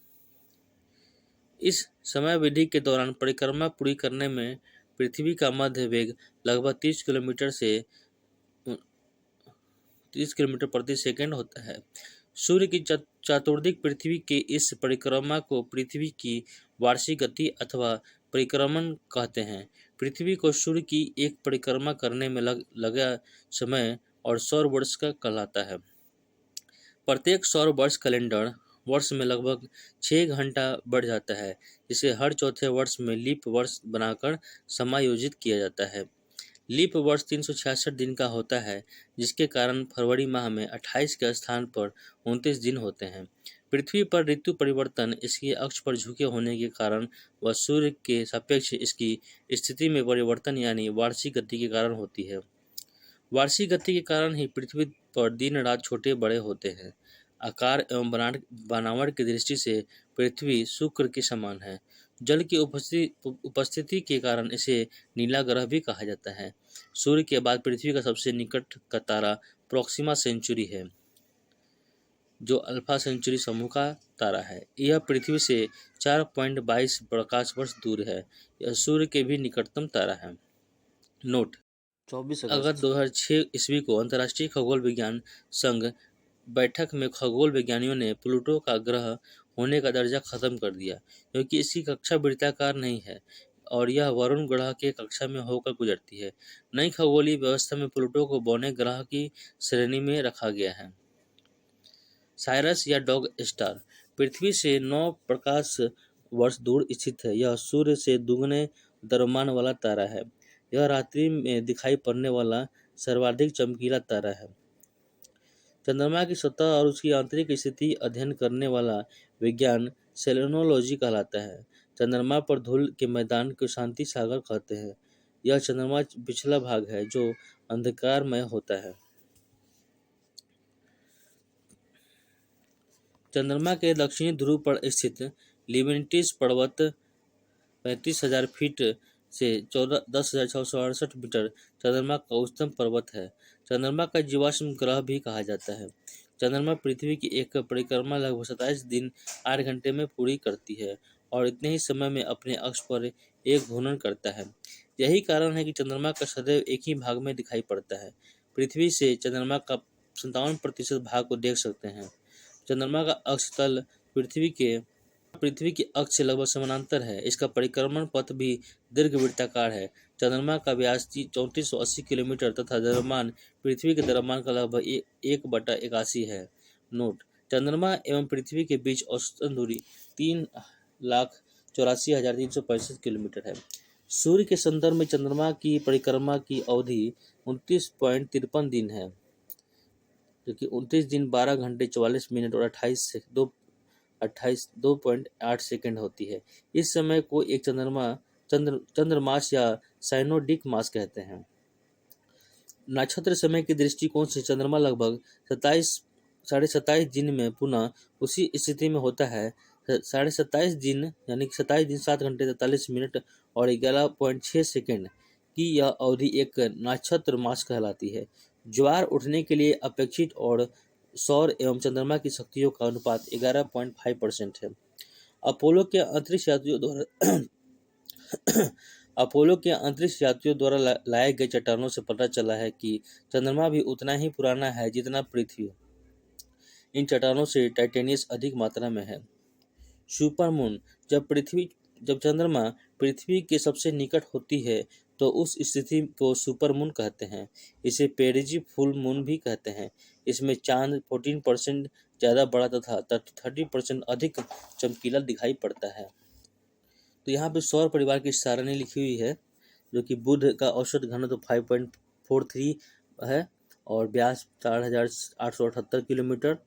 इस समयावधि के दौरान परिक्रमा पूरी करने में पृथ्वी का मध्य वेग लगभग 30 किलोमीटर प्रति सेकंड होता है। सूर्य की चतुर्दिक पृथ्वी के इस परिक्रमा को पृथ्वी की वार्षिक गति अथवा परिक्रमण कहते हैं। पृथ्वी को सूर्य की एक परिक्रमा करने में लगा समय और सौर वर्ष का कहलाता है। प्रत्येक सौर वर्ष कैलेंडर वर्ष में लगभग 6 घंटा बढ़ जाता है, जिसे हर चौथे वर्ष में लीप वर्ष बनाकर समायोजित किया जाता है। लीप वर्ष 366 दिन का होता है, जिसके कारण फरवरी माह में 28 के स्थान पर 29 दिन होते हैं। पृथ्वी पर ऋतु परिवर्तन इसके अक्ष पर झुके होने के कारण व सूर्य के सापेक्ष इसकी स्थिति में परिवर्तन यानी वार्षिक गति के कारण होती है। वार्षिक गति के कारण ही पृथ्वी पर दिन रात छोटे बड़े होते हैं। आकार एवं बनावट की दृष्टि से पृथ्वी शुक्र के समान है। जल की उपस्थिति के कारण इसे नीला ग्रह भी कहा जाता है। सूर्य के बाद पृथ्वी का सबसे निकट का तारा प्रोक्सिमा सेंचुरी है, जो अल्फा सेंचुरी समूह का तारा है। यह पृथ्वी से 4.22 प्रकाश वर्ष दूर है। यह सूर्य के भी निकटतम तारा है। नोट: 24 अगस्त 2006 ईस्वी को अंतर्राष्ट्रीय खगोल विज्ञान संघ बैठक में खगोल विज्ञानियों ने प्लूटो का ग्रह होने का दर्जा खत्म कर दिया, क्योंकि इसकी कक्षा वृत्ताकार नहीं है और यह वरुण ग्रह के कक्षा में होकर गुजरती है। नई खगोलीय व्यवस्था में प्लूटो को बौने ग्रह की श्रेणी में रखा गया है। साइरस या डॉग स्टार पृथ्वी से 9 प्रकाश वर्ष दूर स्थित है। यह सूर्य से दुगने द्रव्यमान वाला तारा है। यह रात्रि में दिखाई पड़ने वाला सर्वाधिक चमकीला तारा है। चंद्रमा की सतह और उसकी आंतरिक स्थिति अध्ययन करने वाला विज्ञान सेलेनोलॉजी कहलाता है। चंद्रमा पर धूल के मैदान को शांति सागर कहते हैं। यह चंद्रमा पिछला भाग है जो अंधकारमय होता है। चंद्रमा के दक्षिणी ध्रुव पर स्थित लिबर्टीज पर्वत 35,000 फीट से 10,668 मीटर चंद्रमा का उच्चतम पर्वत है। चंद्रमा का जीवाश्म ग्रह भी कहा जाता है। चंद्रमा पृथ्वी की एक परिक्रमा लगभग 27 दिन 8 घंटे में पूरी करती है और इतने ही समय में अपने अक्ष पर एक घूर्णन करता है। यही कारण है कि चंद्रमा का सदैव एक ही भाग में दिखाई पड़ता है। पृथ्वी से चंद्रमा का 57% भाग को देख सकते हैं। चंद्रमा का अक्ष तल पृथ्वी के अक्ष से लगभग समानांतर है। इसका परिक्रमण पथ भी दीर्घवृत्ताकार है। चंद्रमा का व्यास 3480 किलोमीटर तथा द्रव्यमान पृथ्वी के द्रव्यमान का लगभग 1/81 है। नोट: चंद्रमा एवं पृथ्वी के बीच औसतन दूरी 3,84,365 किलोमीटर है। सूर्य के संदर्भ में चंद्रमा की परिक्रमा की अवधि 29.53 दिन है, जो कि 29 दिन 12 घंटे 44 मिनट और 2.8 सेकंड होती है। इस समय को एक चंद्रमास या साइनोडिक मास कहते हैं। नक्षत्र समय के दृष्टिकोण से चंद्रमा लगभग 27.5 दिन में पुनः उसी स्थिति में होता है। 27.5 दिन यानी 27 दिन 7 घंटे 43 मिनट और 11.6 सेकंड की यह अवधि एक नक्षत्र मास कहलाती है। ज्वार उठने के लिए अपेक्षित और सौर एवं चंद्रमा की शक्तियों का अनुपात 11.5% है। अपोलो के अंतरिक्ष यात्रियों द्वारा लाए गए चट्टानों से पता चला है कि चंद्रमा भी उतना ही पुराना है जितना पृथ्वी। इन चट्टानों से टाइटेनियम अधिक मात्रा में है। सुपरमून जब चंद्रमा पृथ्वी के सबसे निकट होती है तो उस स्थिति को सुपरमून कहते हैं। इसे पेरिजी फुल मून भी कहते हैं। इसमें चांद 14% ज़्यादा बड़ा तथा 30% अधिक चमकीला दिखाई पड़ता है। तो यहाँ पे सौर परिवार की सारणी लिखी हुई है, जो कि बुध का औसत घनत्व 5.43 है और व्यास 4,878 किलोमीटर।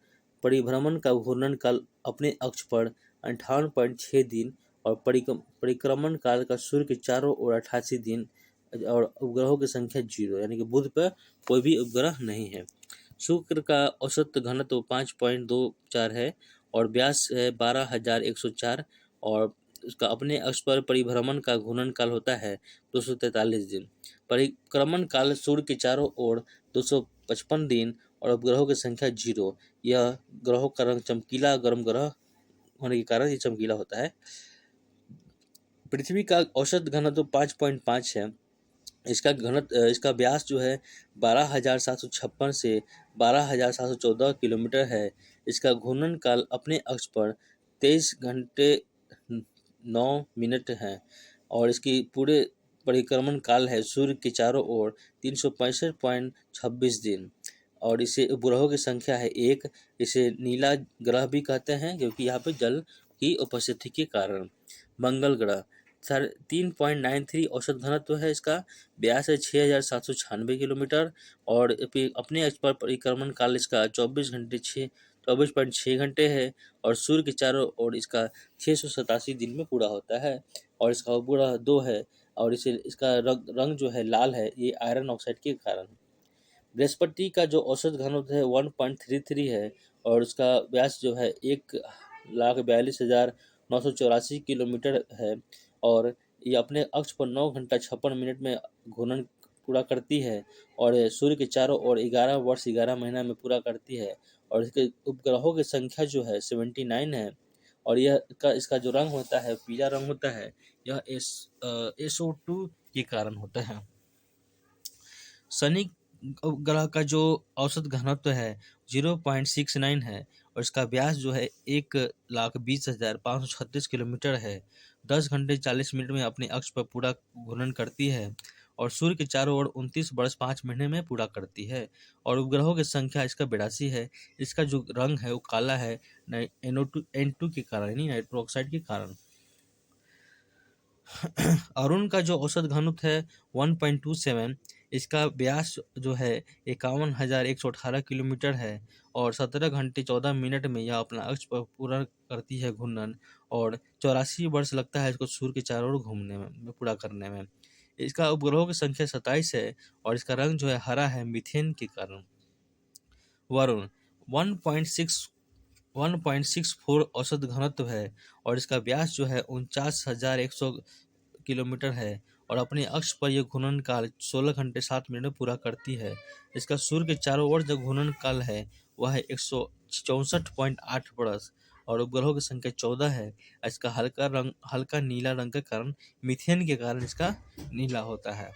परिभ्रमण का घूर्णन काल अपने अक्ष पर 58.6 दिन और परिक्रमण काल का सूर्य के चारों ओर 88 दिन और उपग्रहों की संख्या 0, यानी कि बुध पर कोई भी उपग्रह नहीं है। शुक्र का औसत घनत्व 5.24 है और व्यास है 12,104 और उसका अपने अक्ष पर परिभ्रमण का घूर्णन काल होता है 243 दिन। परिक्रमण काल सूर्य के चारों ओर 255 दिन और उपग्रहों की संख्या 0। यह ग्रहों का रंग चमकीला गर्म ग्रह होने के कारण ये चमकीला होता है। पृथ्वी का औसत घनत्व 5.5 है। इसका व्यास जो है 12,756 से 12,714 किलोमीटर है। इसका घूर्णन काल अपने अक्ष पर 23 घंटे 9 मिनट है और इसकी पूरे परिक्रमण काल है सूर्य के चारों ओर 365.26 दिन और इसे उपग्रहों की संख्या है 1। इसे नीला ग्रह भी कहते हैं क्योंकि यहाँ पे जल की उपस्थिति के कारण। मंगल ग्रह 3.93 औसत घनत्व है। इसका व्यास है 6,796 किलोमीटर और अपने अक्ष पर परिक्रमण काल इसका 24.6 घंटे है और सूर्य के चारों ओर इसका 687 दिन में पूरा होता है और इसका उपग्रह 2 है और इसका रंग जो है लाल है, ये आयरन ऑक्साइड के कारण। बृहस्पति का जो औसत घनत्व है 1.33 है और उसका व्यास जो है 1,42,984 किलोमीटर है और ये अपने अक्ष पर 9 घंटा 56 मिनट में घूर्णन पूरा करती है और सूर्य के चारों ओर 11 वर्ष 11 महीना में पूरा करती है और इसके उपग्रहों की संख्या जो है 79 है और इसका जो रंग होता है पीला रंग होता है, यह SO2 के कारण होता है। शनि ग्रह का जो औसत घनत्व है 0.69 है और इसका व्यास जो है 1,20,536 किलोमीटर है। 10 घंटे 40 मिनट में अपने अक्ष पर पूरा घूर्णन करती है और सूर्य के चारों ओर 29 वर्ष 5 महीने में पूरा करती है। और उपग्रहों की संख्या इसका 82 है। इसका जो रंग है वो काला है NO2 के कारण, यानी नाइट्रो ऑक्साइड के कारण। अरुण का जो औसत घनत्व है 1.27, इसका व्यास जो है 51,118 किलोमीटर है और 17 घंटे 14 मिनट में यह अपना अक्ष पर पूरा करती है घूर्णन, और 84 वर्ष लगता है इसको सूर्य के चारों ओर घूमने में पूरा करने में। इसका उपग्रहों की संख्या 27 है और इसका रंग जो है हरा है मीथेन के कारण। वरुण 1.64 औसत घनत्व है और इसका व्यास जो है 49,100 किलोमीटर है और अपने अक्ष पर यह घूर्णन काल 16 घंटे 7 मिनट में पूरा करती है। इसका सूर्य के चारों ओर जो घूर्णन काल है वह है 164.8 वर्ष और उपग्रहों की संख्या 14 है। इसका हल्का नीला रंग के कारण, मीथेन के कारण इसका नीला होता है।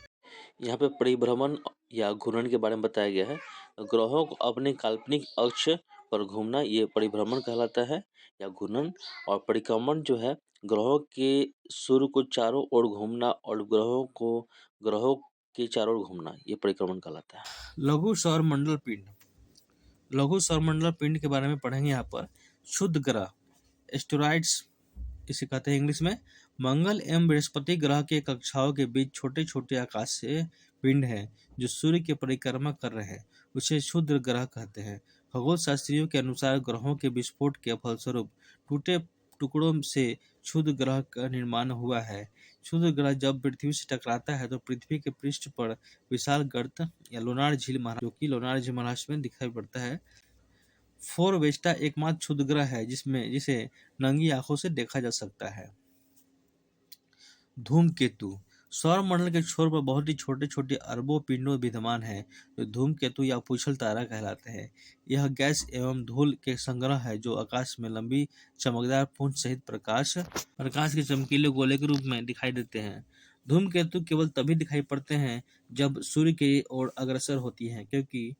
यहाँ पे परिभ्रमण या घूर्णन के बारे में बताया गया है। ग्रहों को अपने काल्पनिक अक्ष पर घूमना ये परिभ्रमण कहलाता है या घूर्णन, और परिक्रमण जो है ग्रहों के सूर्य को चारों ओर घूमना और ग्रहों के चारों ओर घूमना ये परिक्रमण कहलाता है। लघु सौरमंडल पिंड। लघु सौरमंडल पिंड के बारे में पढ़ेंगे यहाँ पर। क्षुद्र ग्रह एस्टेरॉइड्स इसे कहते हैं इंग्लिश में। मंगल एवं बृहस्पति ग्रह के कक्षाओं के बीच छोटे छोटे आकाश से पिंड हैं जो सूर्य की परिक्रमा कर रहे हैं, उसे क्षुद्र ग्रह कहते हैं। खगोल शास्त्रियों के अनुसार ग्रहों के विस्फोट के फलस्वरूप टूटे टुकड़ों से क्षुद्र ग्रह का निर्माण हुआ है। क्षुद्र ग्रह जब पृथ्वी से टकराता है तो पृथ्वी के पृष्ठ पर विशाल गर्त या लोनार झील जो कि लोनार झील महाराष्ट्र में दिखाई पड़ता है। फोरवेस्टा एकमात्र क्षुद्र ग्रह है जिसे नंगी आंखों से देखा जा सकता है। धूमकेतु सौरमंडल के छोर पर बहुत ही छोटे छोटे अरबों पिंडों विद्यमान हैं जो धूमकेतु या पूछल तारा कहलाते हैं। यह गैस एवं धूल के संग्रह है जो आकाश में लंबी चमकदार पुंज सहित प्रकाश के चमकीले गोले के रूप में दिखाई देते हैं। धूमकेतु केवल तभी दिखाई पड़ते हैं जब सूर्य की ओर अग्रसर होती हैं, क्योंकि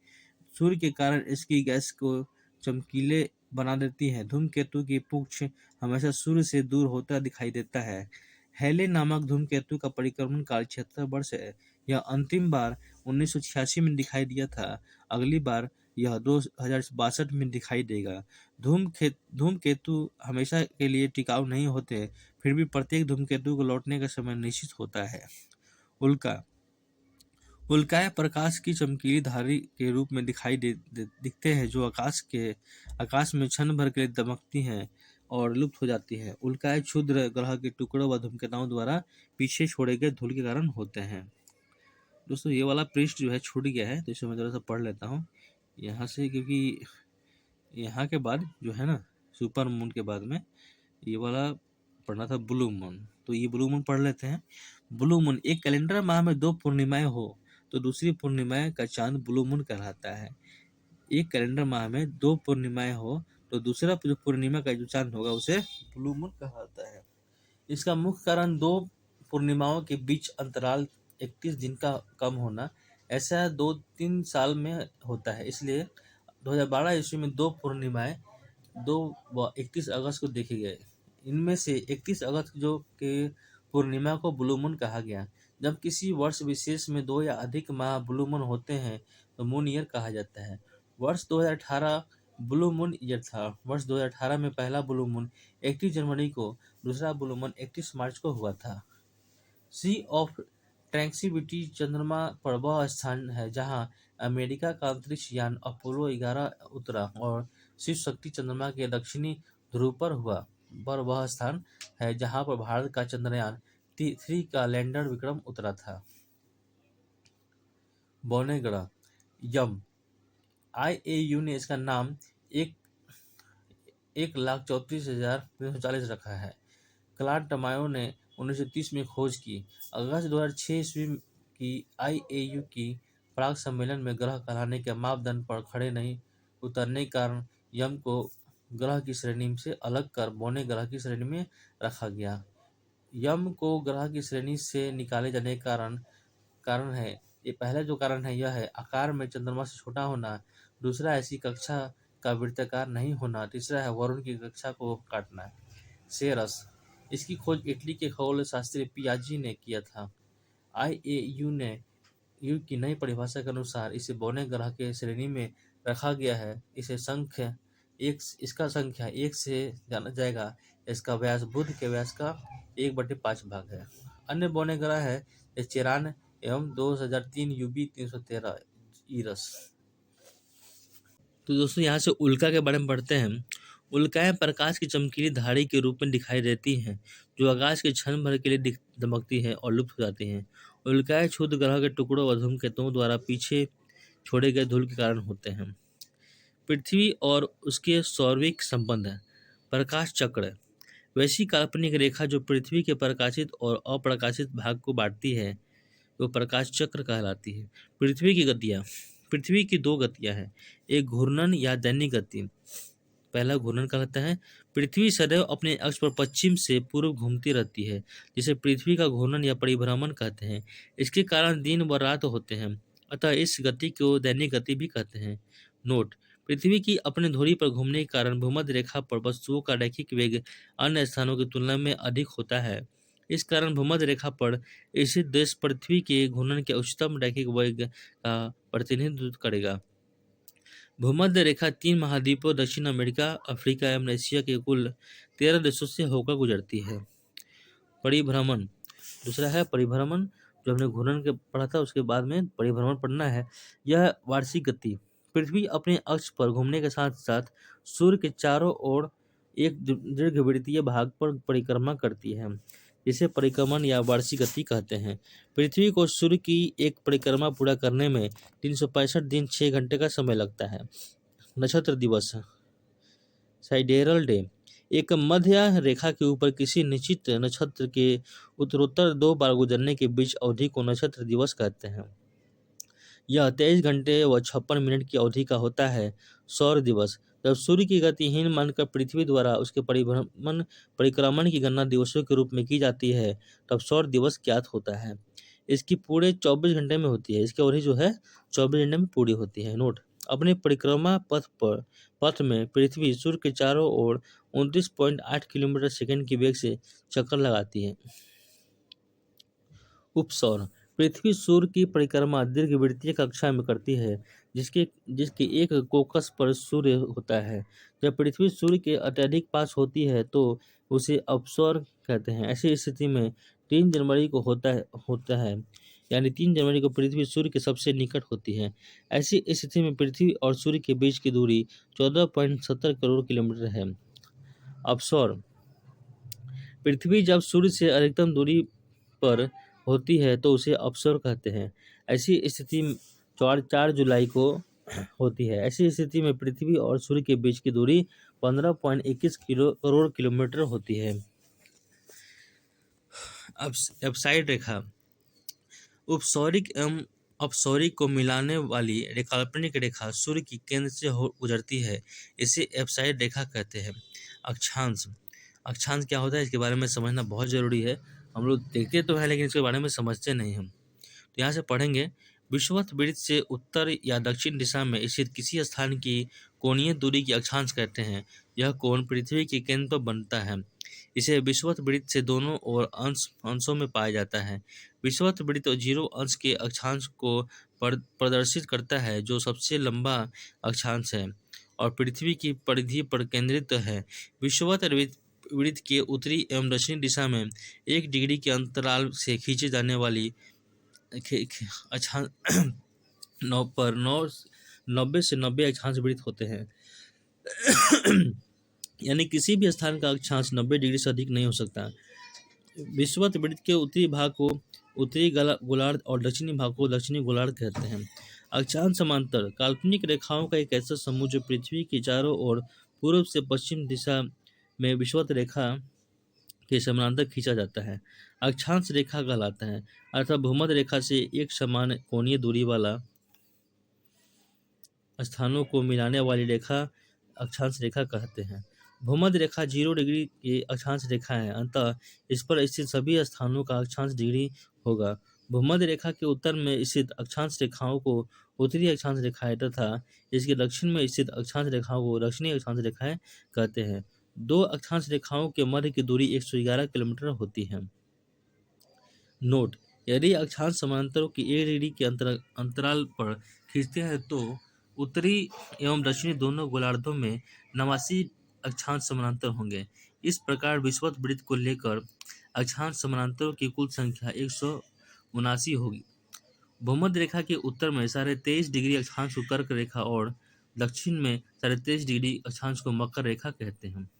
सूर्य के कारण इसकी गैस को चमकीले बना देती है। धूमकेतु की पुंछ हमेशा सूर्य से दूर होता दिखाई देता है। हेले नामक धूमकेतु का परिक्रमण काल 76 वर्ष है। यह अंतिम बार 1986 में दिखाई दिया था। अगली बार यह 2062 में दिखाई देगा। धूमकेतु हमेशा के लिए टिकाऊ नहीं होते, फिर भी प्रत्येक धूमकेतु को लौटने का समय निश्चित होता है। उल्का उल्काएं प्रकाश की चमकीली धारी के रूप में दिखते हैं जो आकाश में क्षण भर के लिए दमकती हैं और लुप्त हो जाती है। उल्काएं क्षुद्र ग्रह के टुकड़ों व धूमकेतुओं द्वारा पीछे छोड़े गए धूल के कारण होते हैं। दोस्तों ये वाला पृष्ठ जो है छूट गया है तो इसे मैं थोड़ा सा पढ़ लेता हूँ यहाँ से, क्योंकि यहाँ के बाद जो है ना सुपर मून के बाद में ये वाला पढ़ना था ब्लू मून, तो ये ब्लू मून पढ़ लेते हैं। ब्लू मून एक कैलेंडर माह में 2 पूर्णिमाएं हो तो दूसरी पूर्णिमा का चांद ब्लू मून कहलाता है। एक कैलेंडर माह में 2 पूर्णिमाएं हो तो दूसरा जो पूर्णिमा का जो चांद होगा उसे ब्लू मून कहलाता है। इसका मुख्य कारण 2 पूर्णिमाओं के बीच अंतराल 31 दिन का कम होना, ऐसा 2-3 साल में होता है। इसलिए 2012 ईस्वी में 2 पूर्णिमाएं 2 व 31 अगस्त को देखे गए। इनमें से 31 अगस्त जो के पूर्णिमा को ब्लू मून कहा गया। जब किसी वर्ष विशेष में 2 या अधिक माह ब्लू मून होते हैं तो मून ईयर कहा जाता है। वर्ष 2018 ब्लू मून ईयर था। वर्ष 2018 में पहला ब्लू मून 31 जनवरी को, दूसरा ब्लू मून 31 मार्च को हुआ था। सी ऑफ ट्रैंक्विलिटी चंद्रमा पर वह स्थान है जहां अमेरिका का अंतरिक्ष यान अपोलो 11 उतरा और शिव शक्ति चंद्रमा के दक्षिणी ध्रुव पर हुआ। वह स्थान है जहां पर भारत का चंद्रयान 3 का लैंडर विक्रम उतरा था। बौने ग्रह यम IAU ने इसका नाम 1,34,340 रखा है। क्लाड टमायो ने 1930 में खोज की। अगस्त 2006 ईस्वी की IAU की प्राग सम्मेलन में ग्रह कहलाने के मापदंड पर खड़े नहीं उतरने के कारण यम को ग्रह की श्रेणी से अलग कर बौने ग्रह की श्रेणी में रखा गया। यम को ग्रह की श्रेणी से निकाले जाने के कारण है, ये पहला जो कारण है यह है आकार में चंद्रमा से छोटा होना, दूसरा ऐसी कक्षा का वृत्ताकार नहीं होना, तीसरा है वरुण की कक्षा को काटना। सेरस इसकी खोज इटली के खगोल शास्त्री पियाजी ने किया था। IAU ने यू की नई परिभाषा के अनुसार इसे बौने ग्रह के श्रेणी में रखा गया है। इसका संख्या 1 से जाना जाएगा। इसका व्यास बुध के व्यास का 1/5 भाग है। अन्य बौने ग्रह है चेरान एवं 2003 UB 313 ईरस। तो दोस्तों यहाँ से उल्का के बारे में पढ़ते हैं। उल्काएं प्रकाश की चमकीली धारी के रूप में दिखाई देती हैं, जो आकाश के क्षण भर के लिए दमकती है और लुप्त हो जाती हैं। उल्काएं क्षुद्र ग्रह के टुकड़ों व धूमकेतुओं द्वारा पीछे छोड़े गए धूल के कारण होते हैं। पृथ्वी और उसके सौरविक संबंध है। प्रकाश चक्र वैसी काल्पनिक रेखा जो पृथ्वी के प्रकाशित और अप्रकाशित भाग को बांटती है, वो प्रकाश चक्र कहलाती है। पृथ्वी की 2 गतियां हैं, एक घूर्णन या दैनिक गति। पहला घूर्णन कहलाता है। पृथ्वी सदैव अपने अक्ष पर पश्चिम से पूर्व घूमती रहती है, जिसे पृथ्वी का घूर्णन या परिभ्रमण कहते हैं। इसके कारण दिन व रात होते हैं, अतः इस गति को दैनिक गति भी कहते हैं। नोट: पृथ्वी की अपने धुरी पर घूमने के कारण भूमध्य रेखा पर वस्तुओं का रैखिक वेग अन्य स्थानों की तुलना में अधिक होता है। इस कारण भूमध्य रेखा पर स्थित देश पृथ्वी के घूर्णन के उच्चतम रैखिक वेग का प्रतिनिधित्व करेगा। भूमध्य रेखा 3 महाद्वीपों दक्षिण अमेरिका, अफ्रीका एवं एशिया के कुल 13 देशों से होकर गुजरती है। परिभ्रमण दूसरा है परिभ्रमण, जो हमने घूर्णन के पढ़ा था, उसके बाद में परिभ्रमण पढ़ना है। यह वार्षिक गति पृथ्वी अपने अक्ष पर घूमने के साथ साथ सूर्य के चारों ओर एक दीर्घवृत्तीय भाग पर परिक्रमा करती है, जिसे परिक्रमण या वार्षिक गति कहते हैं। पृथ्वी को सूर्य की एक परिक्रमा पूरा करने में 365 दिन 6 घंटे का समय लगता है। नक्षत्र दिवस साइडेरल डे एक मध्य रेखा के ऊपर किसी निश्चित नक्षत्र के उत्तरोत्तर 2 बार गुजरने के बीच अवधि को नक्षत्र दिवस कहते हैं। यह 23 घंटे व 56 मिनट की अवधि का होता है। सौर दिवस जब सूर्य की गतिहीन मानकर पृथ्वी द्वारा उसके परिक्रमण की गणना दिवसों के रूप में की जाती है, तब सौर दिवस ज्ञात होता है। इसकी पूरे 24 घंटे में होती है। इसकी अवधि जो है 24 घंटे में पूरी होती है। नोट: अपने परिक्रमा पथ में पृथ्वी सूर्य के चारों ओर 29.8 किलोमीटर सेकंड की वेग से चक्कर लगाती है। उपसौर पृथ्वी सूर्य की परिक्रमा दीर्घवृत्तीय कक्षा में करती है, जिसके एक कोकस पर सूर्य होता है। जब पृथ्वी सूर्य के अत्यधिक पास होती है तो उसे अपसौर कहते हैं। ऐसी स्थिति में 3 जनवरी को होता है, यानी 3 जनवरी को पृथ्वी सूर्य के सबसे निकट होती है। ऐसी स्थिति में पृथ्वी और सूर्य के बीच की दूरी 14.70 करोड़ किलोमीटर है। अपसौर पृथ्वी जब सूर्य से अधिकतम दूरी पर होती है तो उसे अपसौर कहते हैं। ऐसी स्थिति 4 जुलाई को होती है। ऐसी स्थिति में पृथ्वी और सूर्य के बीच की दूरी 15.21 करोड़ किलोमीटर होती है। अपसाइड रेखा उपसौरिक एवं अपसौरिक को मिलाने वाली काल्पनिक रेखा सूर्य की केंद्र से गुजरती है। इसे अपसाइड रेखा कहते हैं। अक्षांश क्या होता है, इसके बारे में समझना बहुत जरूरी है। हम लोग देखते तो हैं लेकिन इसके बारे में समझते नहीं हम। तो यहाँ से पढ़ेंगे, विषुवत वृत्त से उत्तर या दक्षिण दिशा में स्थित किसी स्थान की कोणीय दूरी की अक्षांश कहते हैं। यह कोण पृथ्वी के केंद्र पर बनता है। इसे विषुवत वृत्त से दोनों ओर अंशों में पाया जाता है। विषुवत वृत्त 0 अंश के अक्षांश को प्रदर्शित करता है, जो सबसे लंबा अक्षांश है और पृथ्वी की परिधि पर केंद्रित है। विषुवत वृत्त के उत्तरी एवं दक्षिणी दिशा में 1 डिग्री के अंतराल से खींचे जाने वाली अक्षांश 90 से 90 अक्षांश वृत्त होते हैं। यानी किसी भी स्थान का अक्षांश 90 डिग्री से अधिक नहीं हो सकता। विषुवत वृत्त के उत्तरी भाग को उत्तरी गोलार्ध और दक्षिणी भाग को दक्षिणी गोलार्ध कहते हैं। अक्षांश समांतर काल्पनिक रेखाओं का एक ऐसा समूह जो पृथ्वी के चारों ओर पूर्व से पश्चिम दिशा में विषुवत रेखा के समानांतर खींचा जाता है, अक्षांश रेखा कहलाता है। अर्थात भूमध्य रेखा से एक समान कोणीय दूरी वाला स्थानों को मिलाने वाली रेखा अक्षांश रेखा कहते हैं। भूमध्य रेखा 0 डिग्री की अक्षांश रेखा है, अतः इस पर स्थित सभी स्थानों का अक्षांश डिग्री होगा। भूमध्य रेखा के उत्तर में स्थित अक्षांश रेखाओं को उत्तरी अक्षांश रेखाएं तथा इसके दक्षिण में स्थित अक्षांश रेखाओं को दक्षिणी अक्षांश रेखाएं कहते हैं। 2 अक्षांश रेखाओं के मध्य की दूरी 111 किलोमीटर होती है। नोट: यदि अक्षांश समानांतरों की 1 डिग्री के अंतराल पर खींचते हैं तो उत्तरी एवं दक्षिणी दोनों गोलार्धों में 89 अक्षांश समानांतर होंगे। इस प्रकार विषुवत वृत्त को लेकर अक्षांश समानांतरों की कुल संख्या 179 होगी। भूमध्य रेखा के उत्तर में 23.5 डिग्री अक्षांश को कर्क रेखा और दक्षिण में 23.5 डिग्री अक्षांश को मकर रेखा कहते हैं।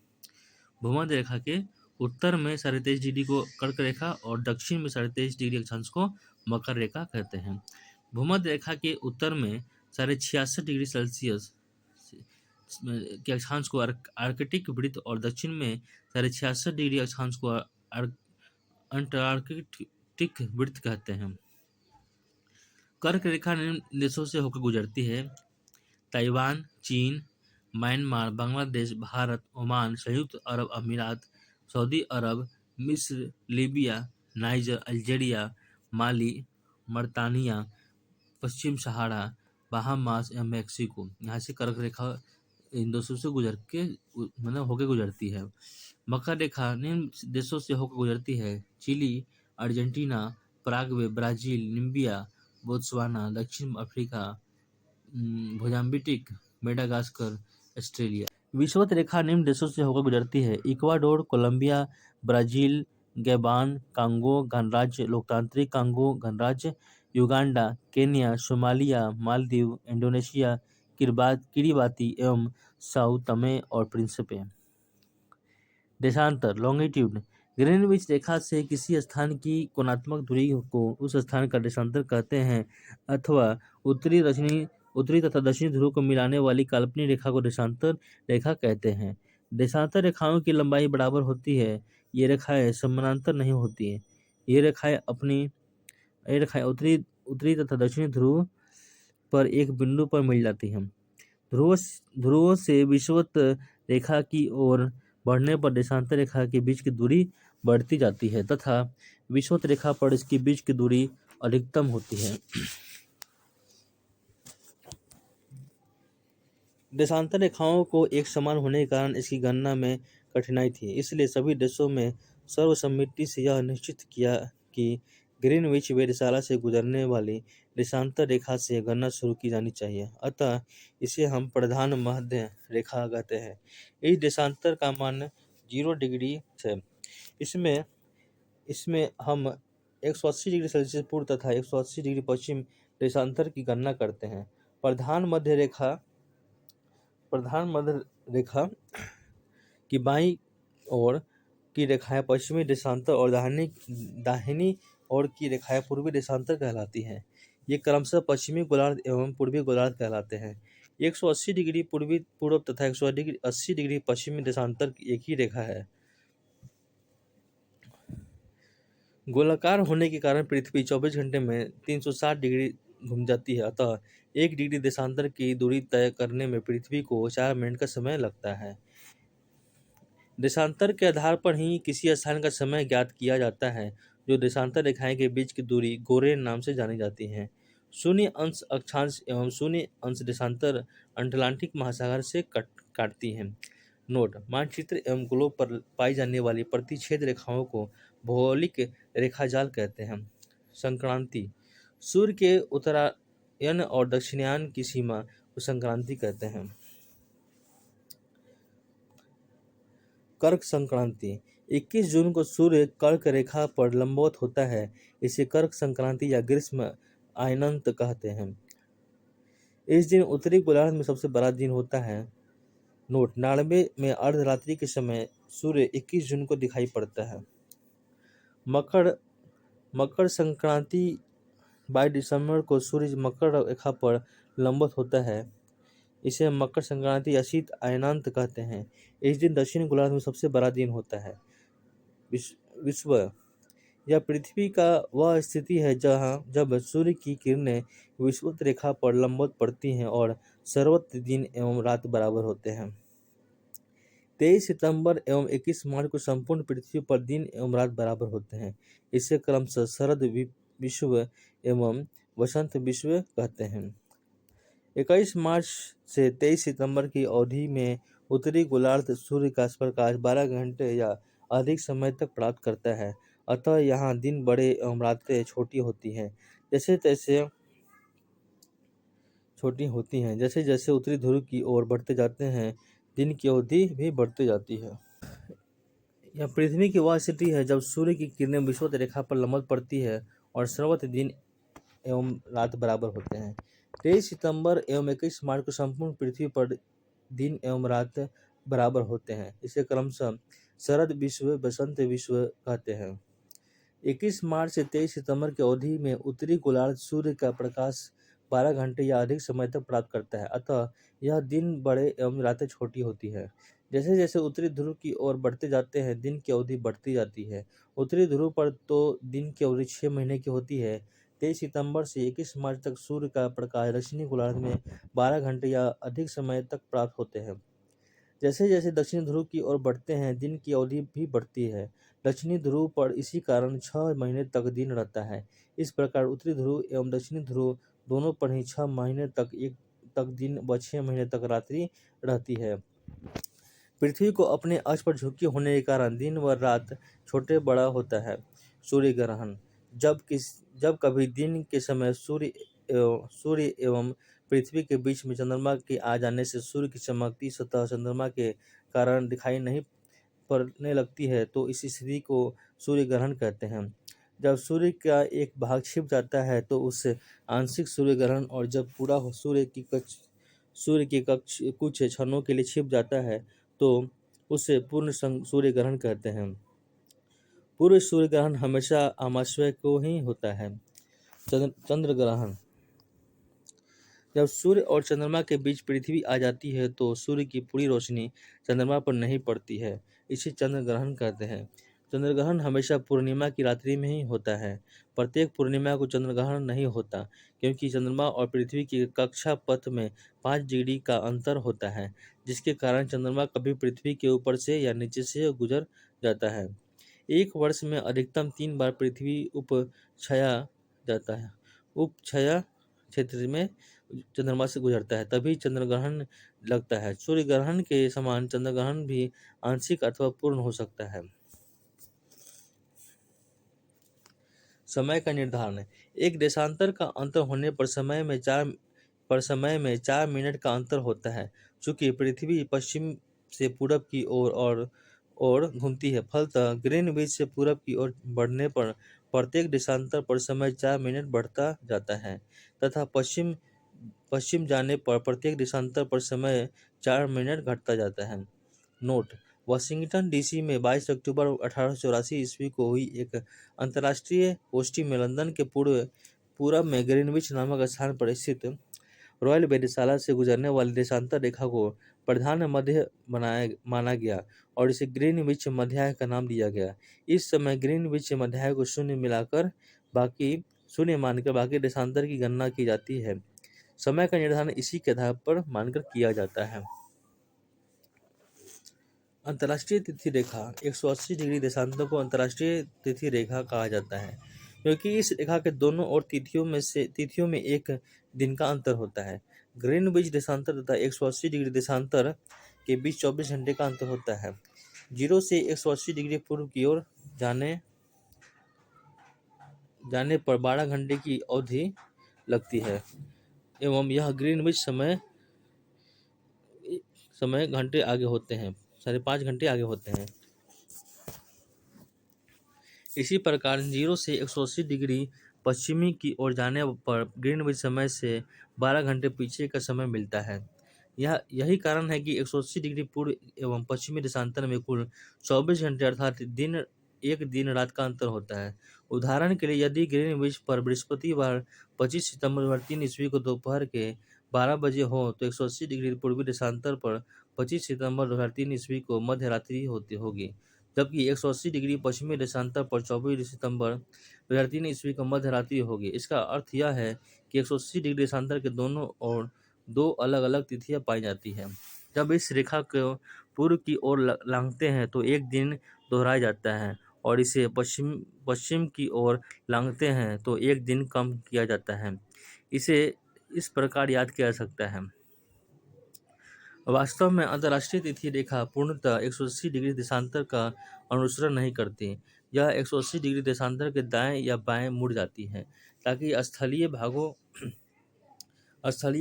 भूमध्य रेखा के उत्तर में 23.5 डिग्री को कर्क रेखा और दक्षिण में 23.5 डिग्री अक्षांश को मकर रेखा कहते हैं। भूमध्य रेखा के उत्तर में 66.5 डिग्री सेल्सियस के अक्षांश को आर्कटिक वृत्त और दक्षिण में 66.5 डिग्री अक्षांश को अंटार्कटिक वृत्त कहते हैं। कर्क रेखा निम्न देशों से होकर गुजरती है: ताइवान, चीन, म्यांमार, बांग्लादेश, भारत, ओमान, संयुक्त अरब अमीरात, सऊदी अरब, मिस्र, लीबिया, नाइजर, अल्जीरिया, माली, मरतानिया, पश्चिम सहारा, बहामास एवं मैक्सिको। यहाँ से कर्क रेखा इन देशों से होकर गुजरती है। मकर रेखा निम्न देशों से होकर गुजरती है: Chile, Argentina, Paraguay, Brazil, Namibia, Botswana, दक्षिण अफ्रीका, मोजाम्बिक, मेडागास्कर, ऑस्ट्रेलिया। विषुवत रेखा निम्न देशों से होकर गुजरती है: Ecuador, Colombia, Brazil, Gabon, Congo गणराज्य, लोकतांत्रिक कांगो गणराज्य, Uganda, Kenya, Somalia, Maldives, Indonesia, Kiribati एवं साउ तमे और प्रिंसिपे। देशांतर लॉन्गिट्यूड ग्रीनविच रेखा से किसी स्थान की कोणात्मक दूरी को उस स्थान का देशांतर कहते हैं अथवा उत्तरी तथा दक्षिणी ध्रुव को मिलाने वाली काल्पनिक रेखा को देशांतर रेखा कहते हैं। देशांतर रेखाओं की लंबाई बराबर होती है। ये रेखाएं समानांतर नहीं होती हैं। ये रेखाएं उत्तरी तथा दक्षिणी ध्रुव पर एक बिंदु पर मिल जाती हैं। ध्रुवों से विषुवत रेखा की ओर बढ़ने पर देशांतर रेखा के बीच की दूरी बढ़ती जाती है तथा विषुवत रेखा पर इसके बीच की दूरी अधिकतम होती है। देशांतर रेखाओं को एक समान होने के कारण इसकी गणना में कठिनाई थी। इसलिए सभी देशों में सर्वसम्मति से यह निश्चित किया कि ग्रीनविच वेधशाला से गुजरने वाली देशांतर रेखा से गणना शुरू की जानी चाहिए। अतः इसे हम प्रधान मध्य रेखा कहते हैं। इस देशांतर का मान 0 डिग्री है। इसमें हम 180 डिग्री सेल्सियस पूर्व तथा 180 डिग्री पश्चिम देशांतर की गणना करते हैं। प्रधान मध्य रेखा की बाईं ओर की रेखाएं पश्चिमी देशांतर और दाहिनी ओर की रेखाएं पूर्वी देशांतर कहलाती हैं। ये क्रमशः पश्चिमी गोलार्ध एवं पूर्वी गोलार्ध कहलाते हैं। 180 डिग्री पूर्व तथा 180 डिग्री पश्चिमी देशांतर की एक ही रेखा है। गोलाकार होने के कारण पृथ्वी 24 घंटे में 360 डिग्री घूम जाती है। अतः 1 डिग्री देशांतर की दूरी तय करने में पृथ्वी को 4 मिनट का समय लगता है। देशांतर के आधार पर ही किसी स्थान का समय ज्ञात किया जाता है। जो देशांतर रेखाएं के बीच की दूरी गोरे नाम से जानी जाती है। 0 अक्षांश एवं 0 देशांतर अटलांटिक महासागर से काटती हैं। नोट: मानचित्र एवं ग्लोब पर पाई जाने वाली प्रतिच्छेद रेखाओं को भौगोलिक रेखाजाल कहते हैं। संक्रांति: सूर्य के उत्तरायण और दक्षिणायन की सीमा को संक्रांति कहते हैं। कर्क संक्रांति: 21 जून को सूर्य कर्क रेखा पर लंबवत होता है। इसे कर्क संक्रांति या ग्रीष्म अयनंत कहते हैं। इस दिन उत्तरी गोलार्ध में सबसे बड़ा दिन होता है। नोट: नॉर्वे में अर्धरात्रि के समय सूर्य 21 जून को दिखाई पड़ता है। मकर संक्रांति 22 दिसंबर को सूर्य मकर रेखा पर लंबवत होता है। इसे मकर संक्रांति या शीत अयनांत कहते हैं। इस दिन दक्षिण गोलार्ध में सबसे बड़ा दिन होता है। विश्व: यह पृथ्वी का वह स्थिति है जब सूर्य की किरणें विषुवत रेखा पर लंबवत पड़ती हैं और सर्वत्र दिन एवं रात बराबर होते हैं। 23 सितंबर एवं 21 मार्च को संपूर्ण पृथ्वी पर दिन एवं रात बराबर होते हैं। इसे क्रमशः शरद विश्व एवं वसंत विश्व कहते हैं। 21 मार्च से 23 सितंबर की अवधि में उत्तरी गोलार्ध सूर्य का प्रकाश 12 घंटे या अधिक समय तक प्राप्त करता है अतः यहाँ दिन बड़े एवं रातें छोटी होती हैं। जैसे जैसे उत्तरी ध्रुव की ओर बढ़ते जाते हैं, दिन की अवधि भी बढ़ती जाती है। यह पृथ्वी की वह स्थिति है जब सूर्य की किरणें विषुवत रेखा पर लम्बवत पड़ती है और सर्वत्र दिन एवं रात बराबर होते हैं। 23 सितंबर एवं 21 मार्च को संपूर्ण पृथ्वी पर दिन एवं रात बराबर होते हैं। इसे क्रमशः शरद विश्व, बसंत विश्व कहते हैं। 21 मार्च से 23 सितंबर की अवधि में उत्तरी गोलार्ध सूर्य का प्रकाश 12 घंटे या अधिक समय तक प्राप्त करता है, अतः यह दिन बड़े एवं रातें छोटी होती है। जैसे जैसे उत्तरी ध्रुव की ओर बढ़ते जाते हैं, दिन की अवधि बढ़ती जाती है। उत्तरी ध्रुव पर तो दिन की अवधि 6 महीने की होती है। 23 सितंबर से 21 मार्च तक सूर्य का प्रकाश दक्षिणी गोलार्ध में 12 घंटे या अधिक समय तक प्राप्त होते हैं। जैसे जैसे दक्षिणी ध्रुव की ओर बढ़ते हैं, दिन की अवधि भी बढ़ती है। दक्षिणी ध्रुव पर इसी कारण 6 महीने तक दिन रहता है। इस प्रकार उत्तरी ध्रुव एवं दक्षिणी ध्रुव दोनों पर ही 6 महीने तक दिन व 6 महीने तक रात्रि रहती है। पृथ्वी को अपने अक्ष पर झुकी होने के कारण दिन व रात छोटे बड़ा होता है। सूर्य ग्रहण जब कभी दिन के समय सूर्य एवं पृथ्वी के बीच में चंद्रमा के आ जाने से सूर्य की चमकती सतह चंद्रमा के कारण दिखाई नहीं पड़ने लगती है, तो इस स्थिति को सूर्य ग्रहण कहते हैं। जब सूर्य का एक भाग छिप जाता है तो उसे आंशिक सूर्य ग्रहण, और जब पूरा सूर्य की कक्ष कुछ क्षणों के लिए छिप जाता है तो उसे पूर्ण सूर्य ग्रहण कहते हैं। पूर्ण सूर्य ग्रहण हमेशा अमावस्या को ही होता है। चंद्र ग्रहण जब सूर्य और चंद्रमा के बीच पृथ्वी आ जाती है तो सूर्य की पूरी रोशनी चंद्रमा पर नहीं पड़ती है, इसे चंद्र ग्रहण कहते हैं। चंद्र ग्रहण हमेशा पूर्णिमा की रात्रि में ही होता है। प्रत्येक पूर्णिमा को चंद्र ग्रहण नहीं होता, क्योंकि चंद्रमा और पृथ्वी की कक्षा पथ में 5 डिग्री का अंतर होता है, जिसके कारण चंद्रमा कभी पृथ्वी के ऊपर से या नीचे से गुजर जाता है। एक वर्ष में अधिकतम 3 बार पृथ्वी उपछाया क्षेत्र में चंद्रमा से गुजरता है, तभी चंद्र ग्रहण लगता है। सूर्य ग्रहण के समान चंद्र ग्रहण भी आंशिक अथवा पूर्ण हो सकता है। समय का निर्धारण एक देशांतर का अंतर होने पर समय में 4 मिनट का अंतर होता है। चूंकि पृथ्वी पश्चिम से पूरब की ओर घूमती है, फलतः ग्रीनविच से पूरब की ओर बढ़ने पर प्रत्येक देशांतर पर समय 4 मिनट बढ़ता जाता है, तथा पश्चिम जाने पर प्रत्येक देशांतर पर समय 4 मिनट घटता जाता है। नोट: वाशिंगटन डीसी में 22 अक्टूबर 1884 ईस्वी को हुई एक अंतर्राष्ट्रीय गोष्ठी में लंदन के पूरब में ग्रीनविच नामक स्थान पर स्थित रॉयल वेधशाला से गुजरने वाली देशांतर रेखा को प्रधान मध्य माना गया और इसे ग्रीनविच मध्याह्न का नाम दिया गया। इस समय ग्रीनविच मध्याह्न को शून्य मानकर बाकी देशांतर की गणना की जाती है। समय का निर्धारण इसी के आधार पर मानकर किया जाता है। अंतर्राष्ट्रीय तिथि रेखा 180 डिग्री देशांतर को अंतर्राष्ट्रीय तिथि रेखा कहा जाता है, क्योंकि इस रेखा के दोनों ओर तिथियों में एक दिन का अंतर होता है। ग्रीनविच देशांतर तथा 180 डिग्री देशांतर के बीच 24 घंटे का अंतर होता है। 0 से 180 डिग्री पूर्व की ओर जाने पर 12 घंटे की अवधि लगती है एवं यह ग्रीनविच समय घंटे आगे होते हैं, 5.5 घंटे आगे होते हैं। इसी प्रकार 0 से 180 डिग्री पश्चिमी की ओर जाने पर ग्रीनविच समय से 12 घंटे पीछे का समय मिलता है। यही कारण है कि 180 डिग्री पूर्व एवं पश्चिमी देशांतर में कुल 24 घंटे अर्थात एक दिन रात का अंतर होता है। उदाहरण के लिए, यदि ग्रीनविच पर बृहस्पतिवार 25 सितंबर 2003 ईस्वी को दोपहर के 12 बजे हो तो 180 डिग्री पूर्वी देशांतर पर 25 सितंबर 2003 ईस्वी को मध्य रात्रि होगी, जबकि 180 डिग्री पश्चिमी देशांतर पर 24 सितंबर 2003 ईस्वी को मध्य रात्रि होगी। इसका अर्थ यह है कि 180 डिग्री देशांतर के दोनों ओर 2 अलग अलग तिथियां पाई जाती हैं। जब इस रेखा को पूर्व की ओर लांघते हैं तो एक दिन दोहराया जाता है, और इसे पश्चिम की ओर लांघते हैं तो एक दिन कम किया जाता है। इसे इस प्रकार याद किया जा सकता है। वास्तव में अंतर्राष्ट्रीय तिथि रेखा पूर्णतः 180 डिग्री देशांतर का अनुसरण नहीं करती। यह 180 डिग्री देशांतर के दाएं या बाएं मुड़ जाती हैं ताकि स्थलीय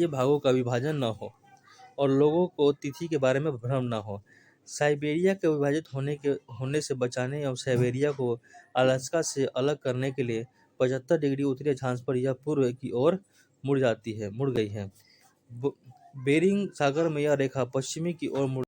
भागों का विभाजन न हो और लोगों को तिथि के बारे में भ्रम न हो। साइबेरिया के विभाजित होने से बचाने एवं साइबेरिया को अलास्का से अलग करने के लिए 75 डिग्री उत्तरी अक्षांश पर यह पूर्व की ओर मुड़ गई है। बेरिंग सागर में यह रेखा पश्चिमी की ओर मुड़